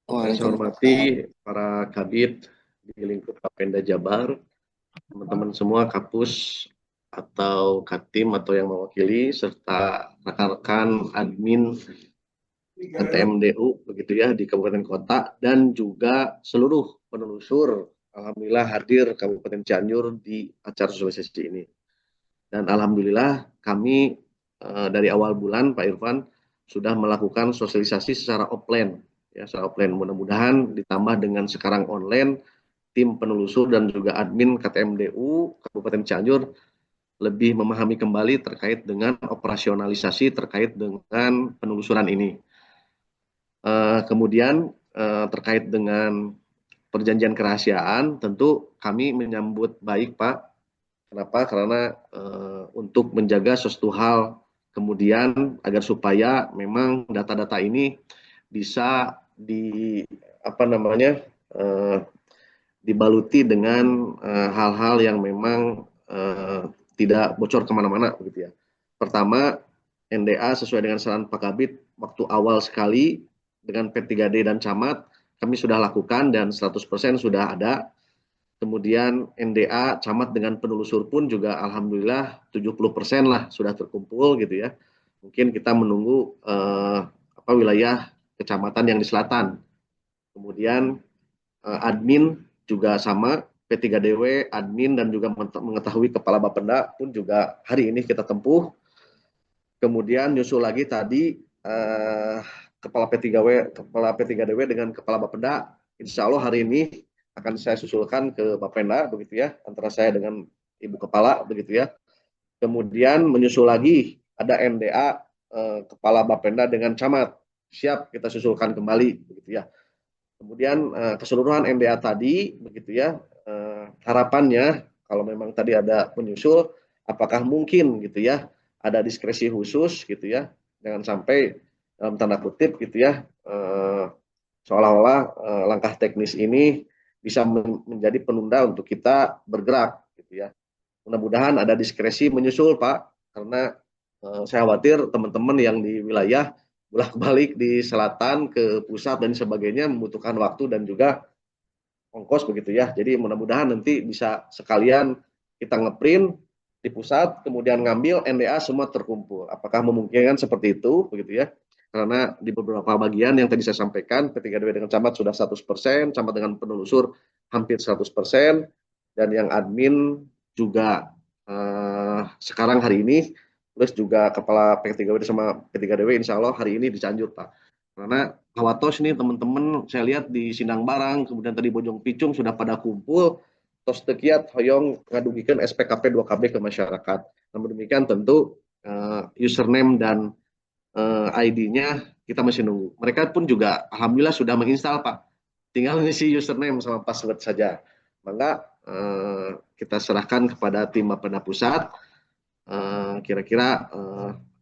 Yang saya hormati para kabid di lingkup Kapenda Jabar, teman-teman semua Kapus atau Katim atau yang mewakili, serta rekan-rekan admin TMDU begitu ya di Kabupaten Kota, dan juga seluruh penelusur alhamdulillah hadir Kabupaten Cianjur di acara sosialisasi ini. Dan alhamdulillah kami dari awal bulan Pak Irfan sudah melakukan sosialisasi secara offline ya, secara offline. Mudah-mudahan ditambah dengan sekarang online, tim penelusur dan juga admin KTMDU Kabupaten Cianjur lebih memahami kembali terkait dengan operasionalisasi terkait dengan penelusuran ini. Kemudian terkait dengan perjanjian kerahasiaan, tentu kami menyambut baik Pak. Kenapa? Karena untuk menjaga sesuatu hal kemudian agar supaya memang data-data ini bisa dibaluti dengan hal-hal yang memang tidak bocor kemana-mana begitu ya. Pertama, NDA sesuai dengan saran Pak Kabid waktu awal sekali dengan P3D dan Camat kami sudah lakukan dan 100% sudah ada. Kemudian NDA Camat dengan penelusur pun juga alhamdulillah 70% lah sudah terkumpul gitu ya. Mungkin kita menunggu wilayah kecamatan yang di selatan. Kemudian admin juga sama, P3DW, admin dan juga mengetahui kepala Bapenda pun juga hari ini kita tempuh. Kemudian nyusul lagi tadi kepala P3DW dengan kepala Bapenda Insya Allah hari ini akan saya susulkan ke Bapenda begitu ya, antara saya dengan Ibu Kepala begitu ya. Kemudian menyusul lagi ada NDA Kepala Bapenda dengan Camat, siap kita susulkan kembali begitu ya. Kemudian keseluruhan NDA tadi begitu ya, harapannya kalau memang tadi ada penyusul, apakah mungkin gitu ya ada diskresi khusus gitu ya, jangan sampai dalam tanda kutip gitu ya, seolah-olah langkah teknis ini bisa menjadi penunda untuk kita bergerak gitu ya. Mudah-mudahan ada diskresi menyusul Pak, karena saya khawatir teman-teman yang di wilayah bolak-balik di selatan ke pusat dan sebagainya membutuhkan waktu dan juga ongkos begitu ya. Jadi mudah-mudahan nanti bisa sekalian kita ngeprint di pusat, kemudian ngambil NDA semua terkumpul. Apakah memungkinkan seperti itu begitu ya? Karena di beberapa bagian yang tadi saya sampaikan, P3DW dengan camat sudah 100%, camat dengan penelusur hampir 100%, dan yang admin juga sekarang hari ini, plus juga kepala P3DW sama P3DW insya Allah hari ini di Cianjur Pak. Karena Hawatos nih teman-teman saya lihat di Sindang Barang, kemudian tadi Bojong Picung sudah pada kumpul, tos tekiat hoyong ngadugikan SPKP 2KB ke masyarakat. Namun demikian tentu username dan ID-nya kita masih nunggu. Mereka pun juga alhamdulillah sudah menginstal Pak. Tinggal ngisi username sama password saja. Maka kita serahkan kepada tim Bapenda Pusat. Kira-kira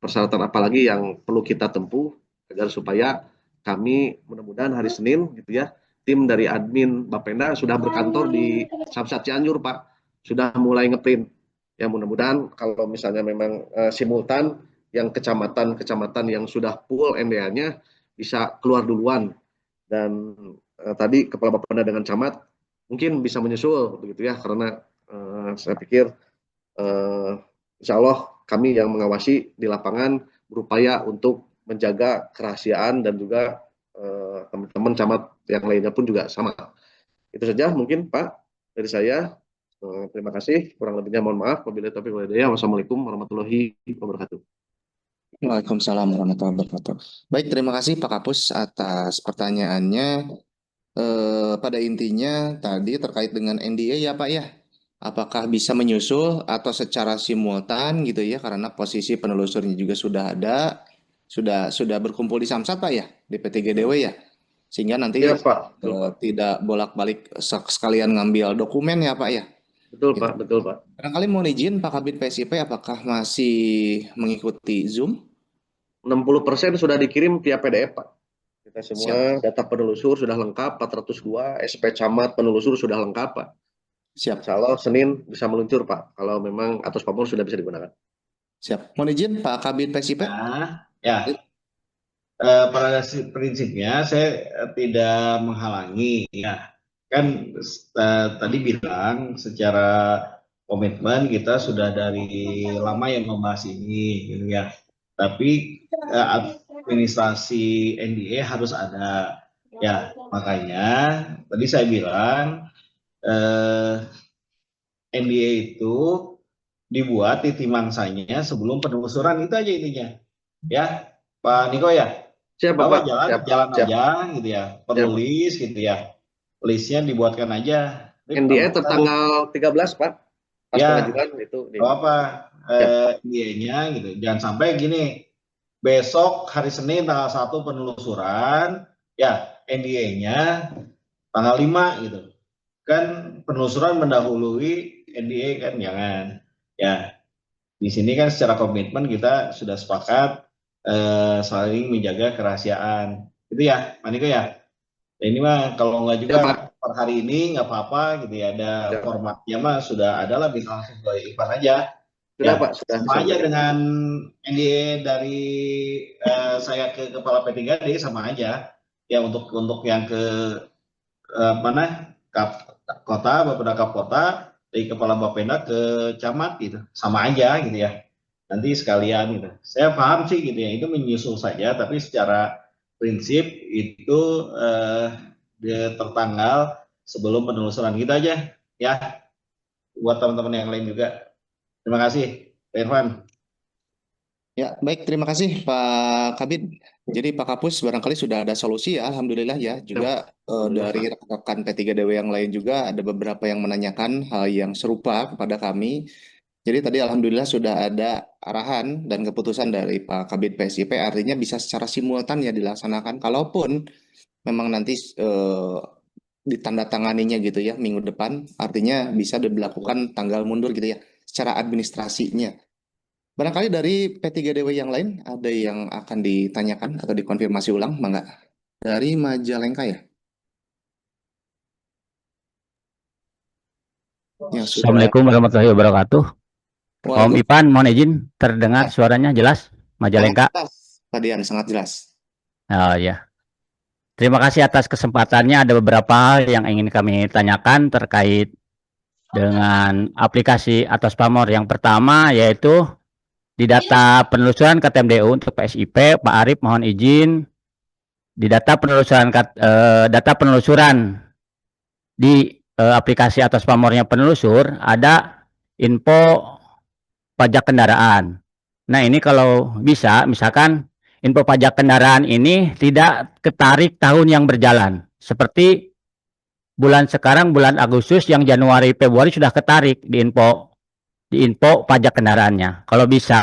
persyaratan apa lagi yang perlu kita tempuh agar supaya kami mudah-mudahan hari Senin gitu ya, tim dari admin Bapenda sudah berkantor di Samsat Cianjur Pak, sudah mulai ngeprint. Ya mudah-mudahan kalau misalnya memang simultan yang kecamatan-kecamatan yang sudah full NDA-nya bisa keluar duluan, dan tadi Kepala Bapenda dengan Camat mungkin bisa menyusul begitu ya, karena saya pikir insya Allah kami yang mengawasi di lapangan berupaya untuk menjaga kerahasiaan dan juga teman-teman camat yang lainnya pun juga sama. Itu saja mungkin Pak dari saya. Terima kasih. Kurang lebihnya mohon maaf. Wabillahi taufiq wal hidayah. Wassalamualaikum warahmatullahi wabarakatuh. Waalaikumsalam warahmatullahi wabarakatuh. Baik, terima kasih Pak Kapus atas pertanyaannya. Pada intinya tadi terkait dengan NDA ya Pak ya. Apakah bisa menyusul atau secara simultan gitu ya, karena posisi penelusurnya juga sudah ada, sudah berkumpul di Samsat Pak ya, di P3DW ya. Sehingga nanti Ya Pak, betul, Pak. tidak bolak-balik sekalian ngambil dokumen ya Pak ya. Betul Gitu. Pak, betul Pak. Barangkali mohon izin Pak Kabid PSIP, apakah masih mengikuti Zoom? 60% sudah dikirim via PDF Pak. Kita semua Siap. data penelusur sudah lengkap, 402, SP Camat penelusur sudah lengkap Pak. Siap. Insya Allah Senin bisa meluncur Pak, kalau memang Atos Papua sudah bisa digunakan. Siap. Mohon izin Pak Kabid PSIP. Nah, ya. Pada prinsipnya saya tidak menghalangi ya. Kan tadi bilang secara komitmen kita sudah dari lama yang membahas ini gitu ya. Tapi administrasi NDA harus ada ya, makanya tadi saya bilang NDA itu dibuat di timangsanya sebelum penelusuran, itu aja intinya ya Pak Niko ya. Siap Bahwa Pak. jalan aja gitu ya, perlu list gitu ya, listnya dibuatkan aja. NDA tertanggal 13 Pak, pas pengajuan itu. Apa NDA-nya gitu, jangan sampai gini, besok hari Senin tanggal 1 penelusuran, ya NDA-nya tanggal 5 gitu. Kan penelusuran mendahului NDA kan, jangan. Ya, di sini kan secara komitmen kita sudah sepakat saling menjaga kerahasiaan. Itu ya, Pak Niko ya. Ini mah kalau nggak juga ya, per hari ini nggak apa-apa gitu ya. Ada formatnya mah sudah ada lah, bisa langsung ke Ivan aja. Sudah ya, Pak, sudah. Sama aja dengan NDA dari saya ke Kepala P3D sama aja. Ya untuk yang ke mana? Kota, Bapeda Kapkota, dari Kepala Bapenda ke Camat gitu. Sama aja gitu ya. Nanti sekalian gitu. Saya paham sih gitu ya, itu menyusul saja, tapi secara prinsip itu tertanggal sebelum penelusuran. Gitu aja ya, buat teman-teman yang lain juga. Terima kasih Pak Irfan. Ya, baik, terima kasih Pak Kabid. Jadi Pak Kapus barangkali sudah ada solusi ya, Alhamdulillah ya. Juga dari rekan P3DW yang lain juga ada beberapa yang menanyakan hal yang serupa kepada kami. Jadi tadi Alhamdulillah sudah ada arahan dan keputusan dari Pak Kabid PSIP, artinya bisa secara simultan ya dilaksanakan. Kalaupun memang nanti ditandatanganinya gitu ya minggu depan, artinya bisa diberlakukan tanggal mundur gitu ya, secara administrasinya. Barangkali dari P3DW yang lain ada yang akan ditanyakan atau dikonfirmasi ulang, Mangga? Dari Majalengka ya? Yang sudah. Assalamualaikum warahmatullahi wabarakatuh. Om Waalaikumsalam. Ipan, mohon izin, terdengar suaranya jelas? Majalengka. Sangat jelas, Pak Dian, sangat jelas. Oh ya. Terima kasih atas kesempatannya. Ada beberapa hal yang ingin kami tanyakan terkait dengan aplikasi Atas Pamor. Yang pertama yaitu di data penelusuran KTMDU untuk PSIP, Pak Arif mohon izin di data penelusuran di aplikasi Atas Pamornya penelusur ada info pajak kendaraan. Nah, ini kalau bisa, misalkan info pajak kendaraan ini tidak ketarik tahun yang berjalan. Seperti bulan sekarang, bulan Agustus, yang Januari, Februari sudah ketarik di info pajak kendaraannya. Kalau bisa,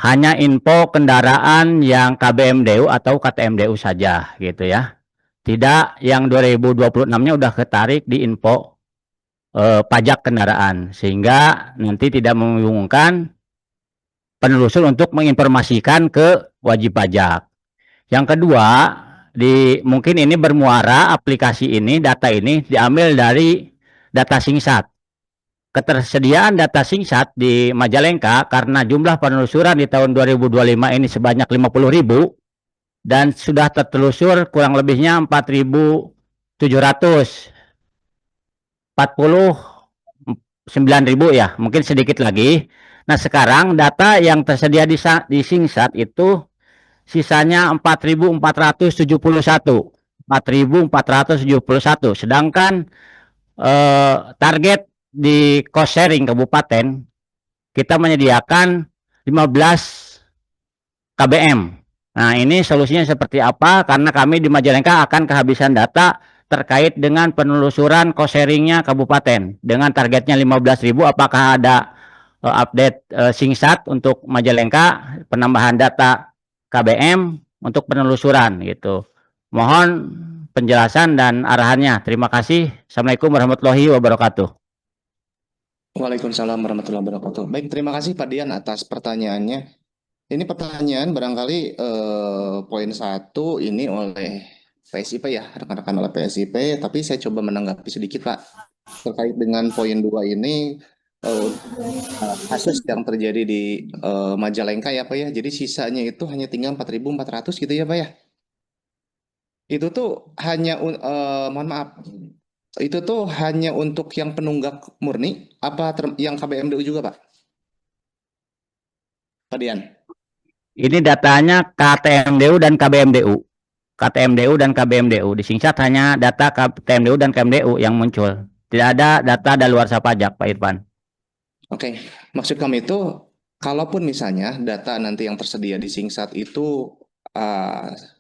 hanya info kendaraan yang KBMDU atau KTMDU saja, gitu ya. Tidak yang 2026-nya udah ketarik di info pajak kendaraan, sehingga nanti tidak membingungkan penelusur untuk menginformasikan ke wajib pajak. Yang kedua, mungkin ini bermuara aplikasi ini, data ini diambil dari data Singsat. Ketersediaan data Singsat di Majalengka karena jumlah penelusuran di tahun 2025 ini sebanyak 50.000 dan sudah tertelusur kurang lebihnya 4.749.000 ya, mungkin sedikit lagi. Nah, sekarang data yang tersedia di Singsat itu sisanya 4.471. 4.471. Sedangkan target di cost sharing kabupaten kita menyediakan 15 KBM. Nah, ini solusinya seperti apa? Karena kami di Majalengka akan kehabisan data terkait dengan penelusuran cost sharingnya kabupaten. Dengan targetnya 15.000, apakah ada update Singsat untuk Majalengka, penambahan data KBM untuk penelusuran gitu. Mohon penjelasan dan arahannya. Terima kasih. Assalamualaikum warahmatullahi wabarakatuh. Waalaikumsalam warahmatullahi wabarakatuh. Baik, terima kasih Pak Dian atas pertanyaannya. Ini pertanyaan barangkali poin 1 ini oleh PSIP ya, rekan-rekan oleh PSIP, tapi saya coba menanggapi sedikit Pak. Terkait dengan poin 2 ini, kasus yang terjadi di Majalengka ya Pak ya, jadi sisanya itu hanya tinggal 4.400 gitu ya Pak ya. Itu tuh hanya, mohon maaf, itu tuh hanya untuk yang penunggak murni, apa yang KBMDU juga Pak? Pak Dian? Ini datanya KTMDU dan KBMDU. KTMDU dan KBMDU. Di Singsat hanya data KTMDU dan KBMDU yang muncul. Tidak ada data daluarsa pajak, Pak Irfan. Oke, maksud kami itu, kalaupun misalnya data nanti yang tersedia di Singsat itu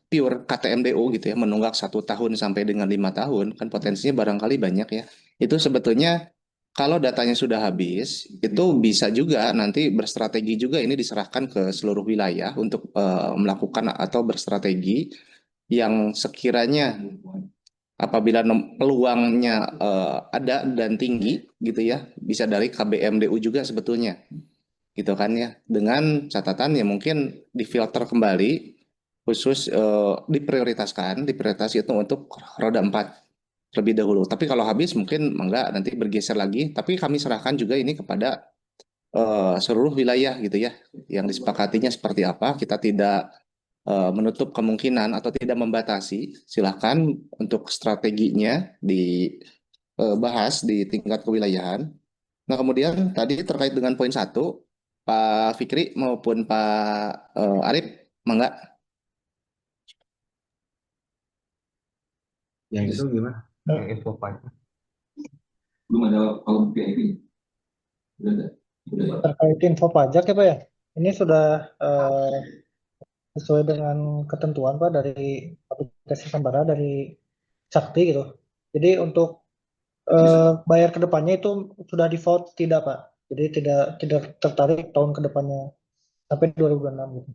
pure KTMDU gitu ya, menunggak 1 tahun sampai dengan 5 tahun, kan potensinya barangkali banyak ya. Itu sebetulnya kalau datanya sudah habis, itu bisa juga nanti berstrategi juga ini diserahkan ke seluruh wilayah untuk melakukan atau berstrategi yang sekiranya apabila peluangnya ada dan tinggi gitu ya, bisa dari KBMDU juga sebetulnya. Gitu kan ya. Dengan catatan ya mungkin difilter kembali, khusus diprioritaskan itu untuk roda 4 lebih dahulu. Tapi kalau habis mungkin enggak, nanti bergeser lagi. Tapi kami serahkan juga ini kepada seluruh wilayah gitu ya, yang disepakatinya seperti apa. Kita tidak menutup kemungkinan atau tidak membatasi. Silakan untuk strateginya dibahas di tingkat kewilayahan. Nah, kemudian tadi terkait dengan poin 1, Pak Fikri maupun Pak Arif, mangga. Yang itu gimana? Yang info pajak. Belum ada kalau VIP. Sudah ada. Terkait info pajak ya Pak ya? ini sudah sesuai dengan ketentuan Pak dari aplikasi Sambara dari Sakti gitu. Jadi untuk bayar ke depannya itu sudah default tidak Pak. Jadi tidak tertarik tahun ke depannya sampai 2026 gitu.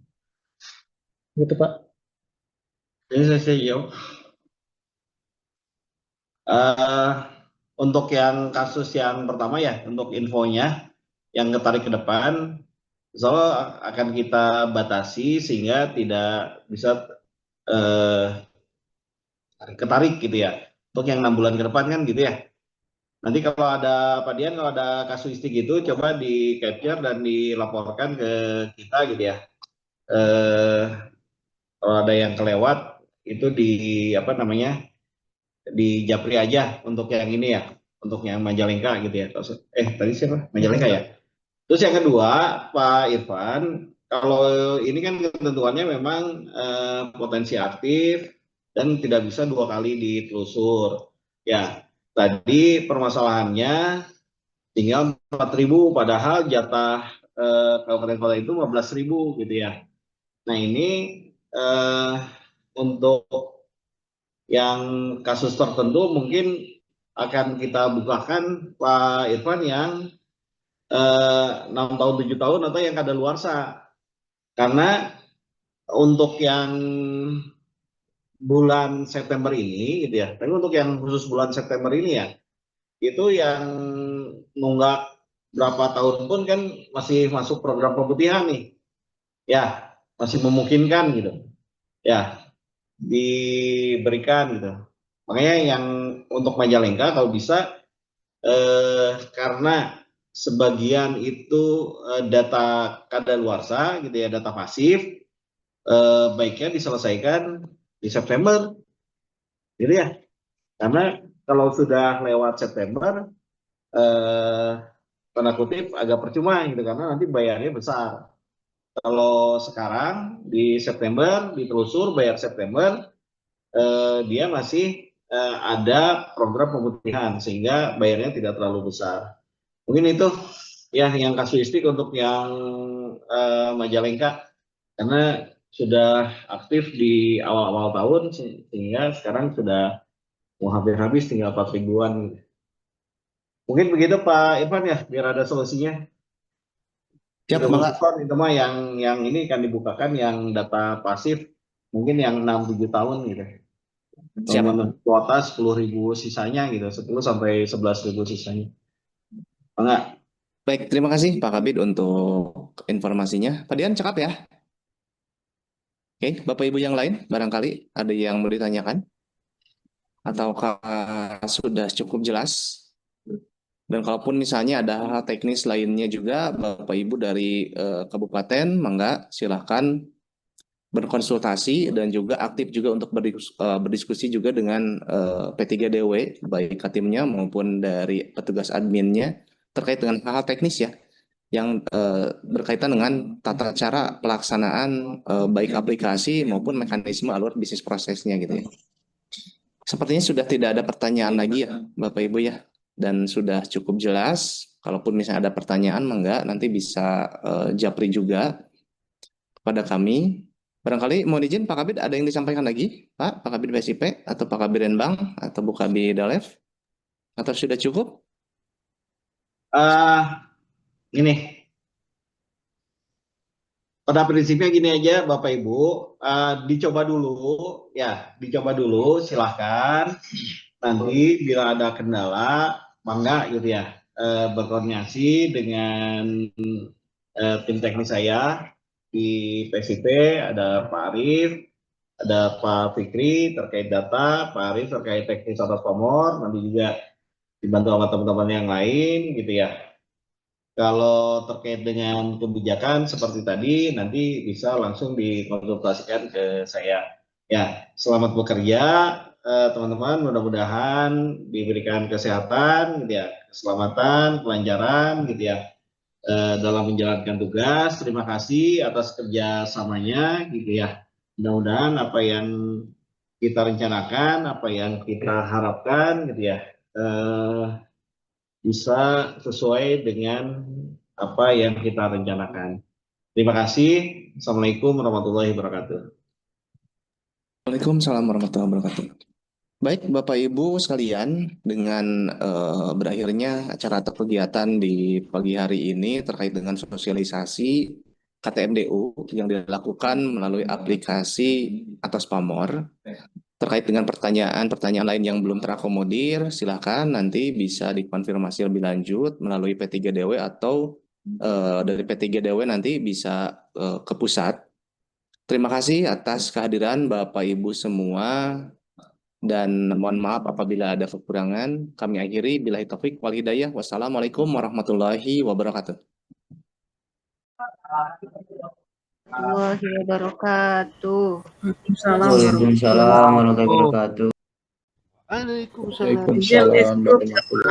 Gitu Pak. Jadi saya jawab. Untuk yang kasus yang pertama ya, untuk infonya yang ketarik ke depan, insya Allah akan kita batasi sehingga tidak bisa ketarik gitu ya. Untuk yang 6 bulan ke depan kan gitu ya. Nanti kalau ada Pak Dian, kalau ada kasuistik gitu, coba di capture dan dilaporkan ke kita gitu ya. Kalau ada yang kelewat itu di apa namanya, di Japri aja untuk yang ini ya, untuk yang Majalengka gitu ya. Tadi siapa? Majalengka ya. Terus yang kedua, Pak Irfan, kalau ini kan ketentuannya memang potensi aktif dan tidak bisa 2 kali ditelusur. Ya, tadi permasalahannya tinggal 4.000, padahal jatah kabupaten kota itu 15.000 gitu ya. Nah ini untuk yang kasus tertentu mungkin akan kita bukakan Pak Irfan yang 6 tahun 7 tahun atau yang kadaluarsa, karena untuk yang bulan September ini gitu ya, tapi untuk yang khusus bulan September ini ya, itu yang nunggak berapa tahun pun kan masih masuk program pemutihan nih ya, masih memungkinkan gitu ya, diberikan gitu. Makanya yang untuk Majalengka kalau bisa karena sebagian itu data kadaluarsa gitu ya, data pasif, baiknya diselesaikan di September gitu ya, karena kalau sudah lewat September tanda kutip agak percuma gitu, karena nanti bayarnya besar. Kalau sekarang di September ditelusur bayar September, dia masih ada program pemutihan sehingga bayarnya tidak terlalu besar. Mungkin itu ya yang kasuistik untuk yang Majalengka, karena sudah aktif di awal-awal tahun sehingga sekarang sudah mau hampir habis, tinggal 4.000-an. Mungkin begitu Pak Irfan ya, biar ada solusinya. Siap, Bang. Itu mah yang ini kan dibukakan yang data pasif mungkin yang 6-7 tahun gitu. Siap. Kuota 10.000 sisanya gitu, 10 sampai 11.000 sisanya. Enggak. Baik, terima kasih Pak Kabid untuk informasinya. Pak Dian, cakap ya. Oke, Bapak Ibu yang lain, barangkali ada yang mau ditanyakan? Ataukah sudah cukup jelas? Dan kalaupun misalnya ada hal teknis lainnya juga, Bapak Ibu dari kabupaten, mangga silahkan berkonsultasi dan juga aktif juga untuk berdiskusi juga dengan P3DW, baik Katimnya maupun dari petugas adminnya, terkait dengan hal-hal teknis ya, yang berkaitan dengan tata cara pelaksanaan baik aplikasi maupun mekanisme alur bisnis prosesnya gitu ya. Sepertinya sudah tidak ada pertanyaan lagi ya Bapak Ibu ya, dan sudah cukup jelas. Kalaupun misalnya ada pertanyaan, mangga nanti bisa japri juga kepada kami. Barangkali mohon izin Pak Kabid, ada yang disampaikan lagi Pak Kabid PSIP atau Pak Kabid Renbang atau Bu Kabid Dalef, atau sudah cukup? Ini pada prinsipnya gini aja Bapak Ibu, dicoba dulu ya, dicoba dulu silahkan. Nanti bila ada kendala, mangga gitu ya, berkoordinasi dengan tim teknis saya di PSIP, ada Pak Arif, ada Pak Fikri terkait data, Pak Arif terkait teknis atas pamor, nanti juga dibantu sama teman-teman yang lain gitu ya. Kalau terkait dengan kebijakan seperti tadi, nanti bisa langsung dikonsultasikan ke saya. Ya, selamat bekerja teman-teman. Mudah-mudahan diberikan kesehatan, gitu ya, keselamatan, kelancaran, gitu ya, dalam menjalankan tugas. Terima kasih atas kerjasamanya, gitu ya. Mudah-mudahan apa yang kita rencanakan, apa yang kita harapkan, gitu ya, bisa sesuai dengan apa yang kita rencanakan. Terima kasih. Assalamualaikum warahmatullahi wabarakatuh. Waalaikumsalam warahmatullahi wabarakatuh. Baik, Bapak Ibu sekalian, dengan berakhirnya acara atau kegiatan di pagi hari ini terkait dengan sosialisasi KTMDU yang dilakukan melalui aplikasi Atas Pamor, terkait dengan pertanyaan-pertanyaan lain yang belum terakomodir, silakan nanti bisa dikonfirmasi lebih lanjut melalui P3DW atau dari P3DW nanti bisa ke pusat. Terima kasih atas kehadiran Bapak Ibu semua. Dan mohon maaf apabila ada kekurangan. Kami akhiri billahi taufik wal hidayah. Wassalamualaikum warahmatullahi wabarakatuh. warahmatullahi wabarakatuh. Waalaikumsalam warahmatullahi wabarakatuh. Waalaikumsalam. Waalaikumsalam warahmatullahi wabarakatuh.